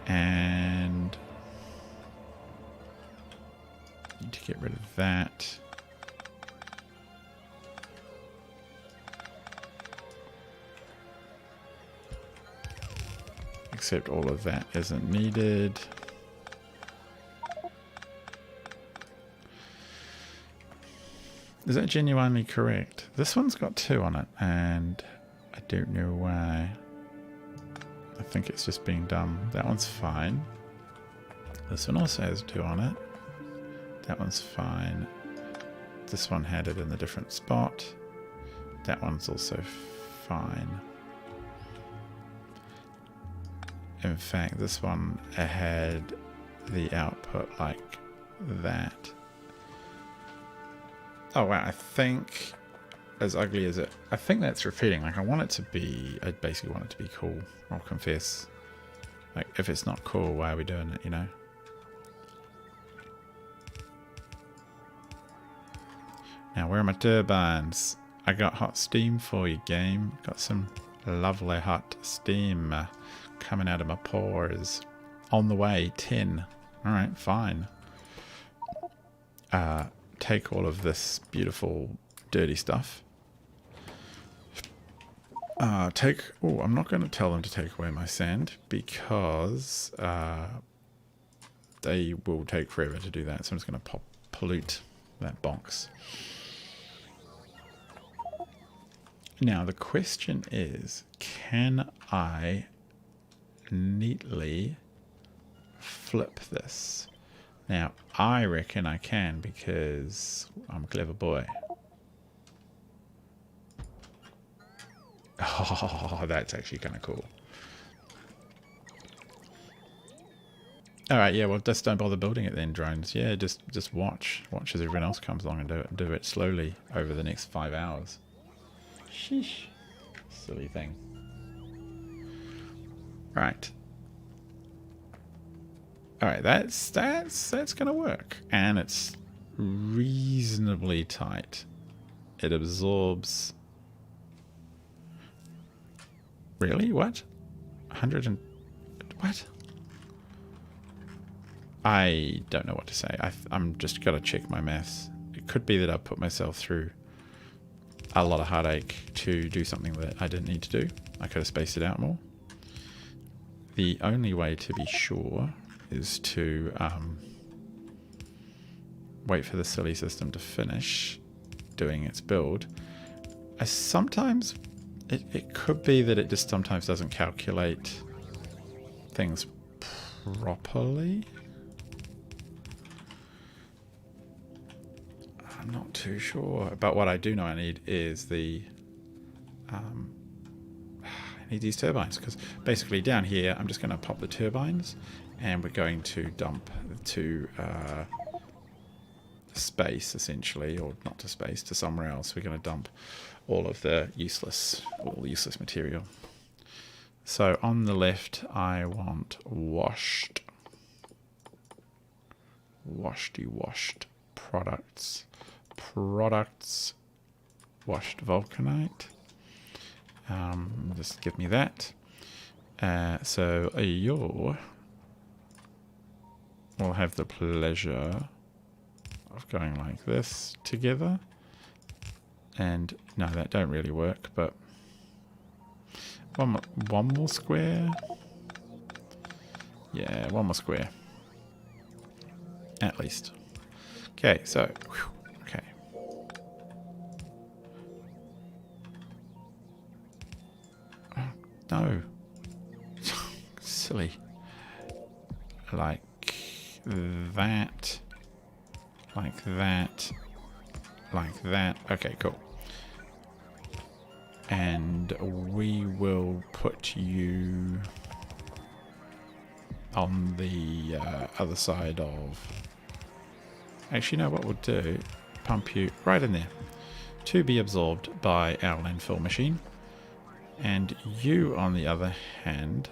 And need to get rid of that. Except all of that isn't needed. Is that genuinely correct? This one's got two on it, and I don't know why. I think it's just being dumb. That one's fine. This one also has two on it. That one's fine. This one had it in a different spot. That one's also fine. In fact, this one had the output like that. Oh wow, I think, as ugly as it, I think that's repeating. Like I want it to be, I basically want it to be cool. I'll confess. Like if it's not cool, why are we doing it, you know? Now, where are my turbines? I got hot steam for you, game. Got some lovely hot steam coming out of my pores. On the way, 10. Alright, fine. Take all of this beautiful, dirty stuff. Oh, I'm not going to tell them to take away my sand because they will take forever to do that. So I'm just going to pollute that box. Now the question is, can I neatly flip this? Now I reckon I can because I'm a clever boy. Oh, that's actually kind of cool. Alright, yeah, well just don't bother building it then, drones. Yeah, just watch as everyone else comes along and do it slowly over the next 5 hours. Sheesh. Silly thing. Right. Alright, that's gonna work. And it's reasonably tight. It absorbs. Really? What? 100 and what? I don't know what to say. I'm just gotta check my maths. It could be that I put myself through a lot of heartache to do something that I didn't need to do. I could have spaced it out more. The only way to be sure is to wait for the silly system to finish doing its build. Sometimes it could be that it just sometimes doesn't calculate things properly. I'm not too sure, but what I do know I need is the I need these turbines, because basically down here I'm just going to pop the turbines and we're going to dump to space essentially, or not to space, to somewhere else. We're going to dump all the useless material. So on the left I want washed products, washed Vulcanite. Just give me that. So you will have the pleasure of going like this together. And no, that don't really work, but one more square. Yeah, one more square. At least. Okay, so okay. Oh, no. Silly. Like that. Like that. Like that. Okay, cool. And we will put you on the other side of... Actually, you know what we'll do? Pump you right in there to be absorbed by our landfill machine. And you, on the other hand...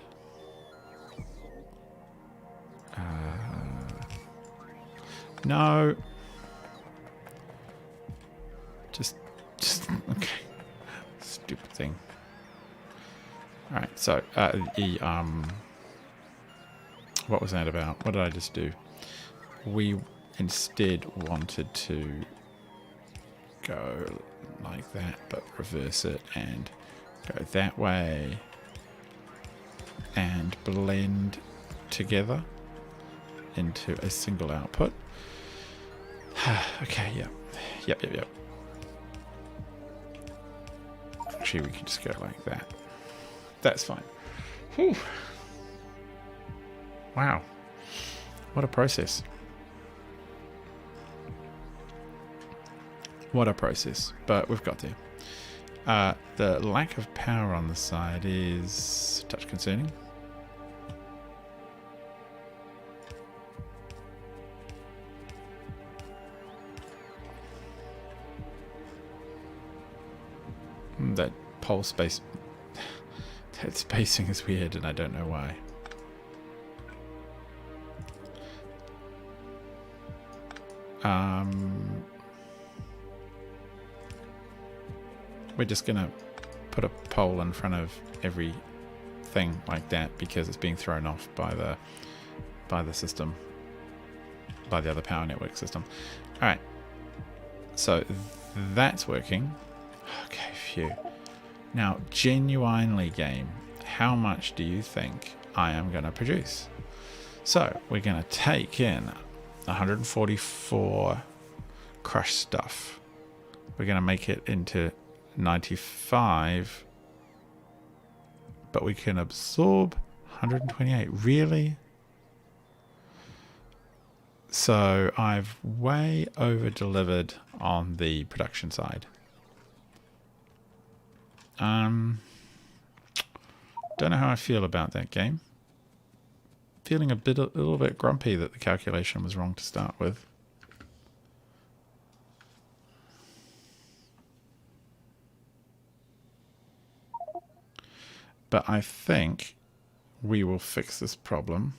no. Just okay. Stupid thing. Alright, so what was that about? What did I just do? We instead wanted to go like that, but reverse it and go that way and blend together into a single output. Okay, yep. Actually, we can just go like that. That's fine. Whew. Wow. What a process. What a process. But we've got there. The lack of power on the side is a touch concerning. That pole space, that spacing is weird and I don't know why. We're just gonna put a pole in front of every thing like that because it's being thrown off by the system, by the other power network system. Alright, so that's working. Okay, phew. Now, genuinely, game, how much do you think I am going to produce? So, we're going to take in 144 crushed stuff. We're going to make it into 95, but we can absorb 128. Really? So, I've way over-delivered on the production side. Don't know how I feel about that game. Feeling a little bit grumpy that the calculation was wrong to start with. But I think we will fix this problem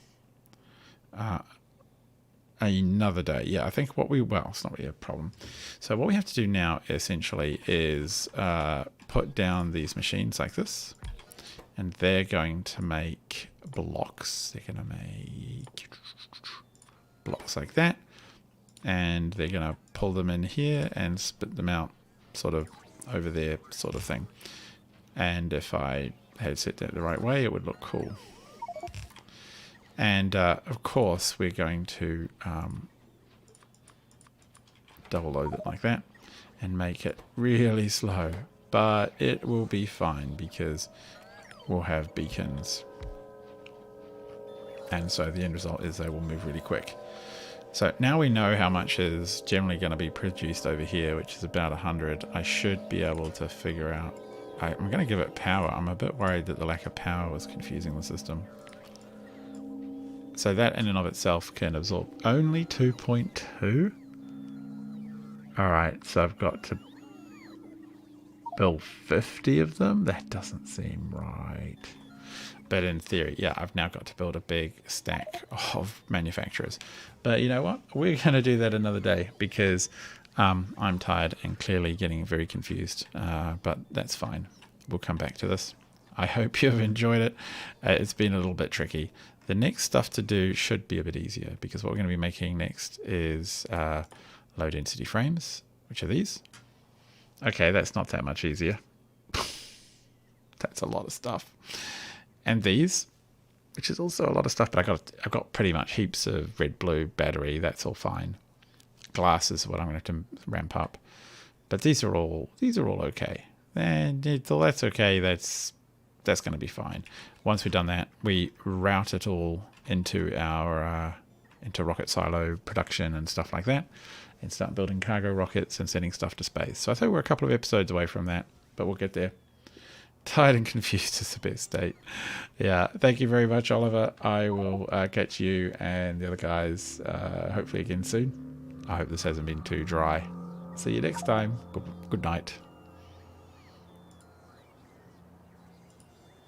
another day. Yeah, I think well, it's not really a problem. So what we have to do now essentially is put down these machines like this, and they're going to make blocks. They're going to make blocks like that, and they're going to pull them in here and spit them out sort of over there sort of thing. And if I had set that the right way, it would look cool. And of course, we're going to double load it like that and make it really slow. But it will be fine because we'll have beacons. And so the end result is they will move really quick. So now we know how much is generally going to be produced over here, which is about 100. I should be able to figure out. I'm going to give it power. I'm a bit worried that the lack of power was confusing the system. So that in and of itself can absorb only 2.2. Alright, so I've got to build 50 of them? That doesn't seem right. But in theory, yeah, I've now got to build a big stack of manufacturers. But you know what? We're going to do that another day because I'm tired and clearly getting very confused. But that's fine. We'll come back to this. I hope you've enjoyed it. It's been a little bit tricky. The next stuff to do should be a bit easier because what we're going to be making next is low density frames, which are these. Okay, that's not that much easier. That's a lot of stuff. And these, which is also a lot of stuff, but I've got pretty much heaps of red-blue battery. That's all fine. Glass is what I'm going to have to ramp up. But these are all okay. And that's okay. That's going to be fine. Once we've done that, we route it all into our into rocket silo production and stuff like that, and start building cargo rockets and sending stuff to space. So I think we're a couple of episodes away from that, but we'll get there. Tired and confused is the best state. Yeah, thank you very much, Oliver. I will catch you and the other guys hopefully again soon. I hope this hasn't been too dry. See you next time. Good night.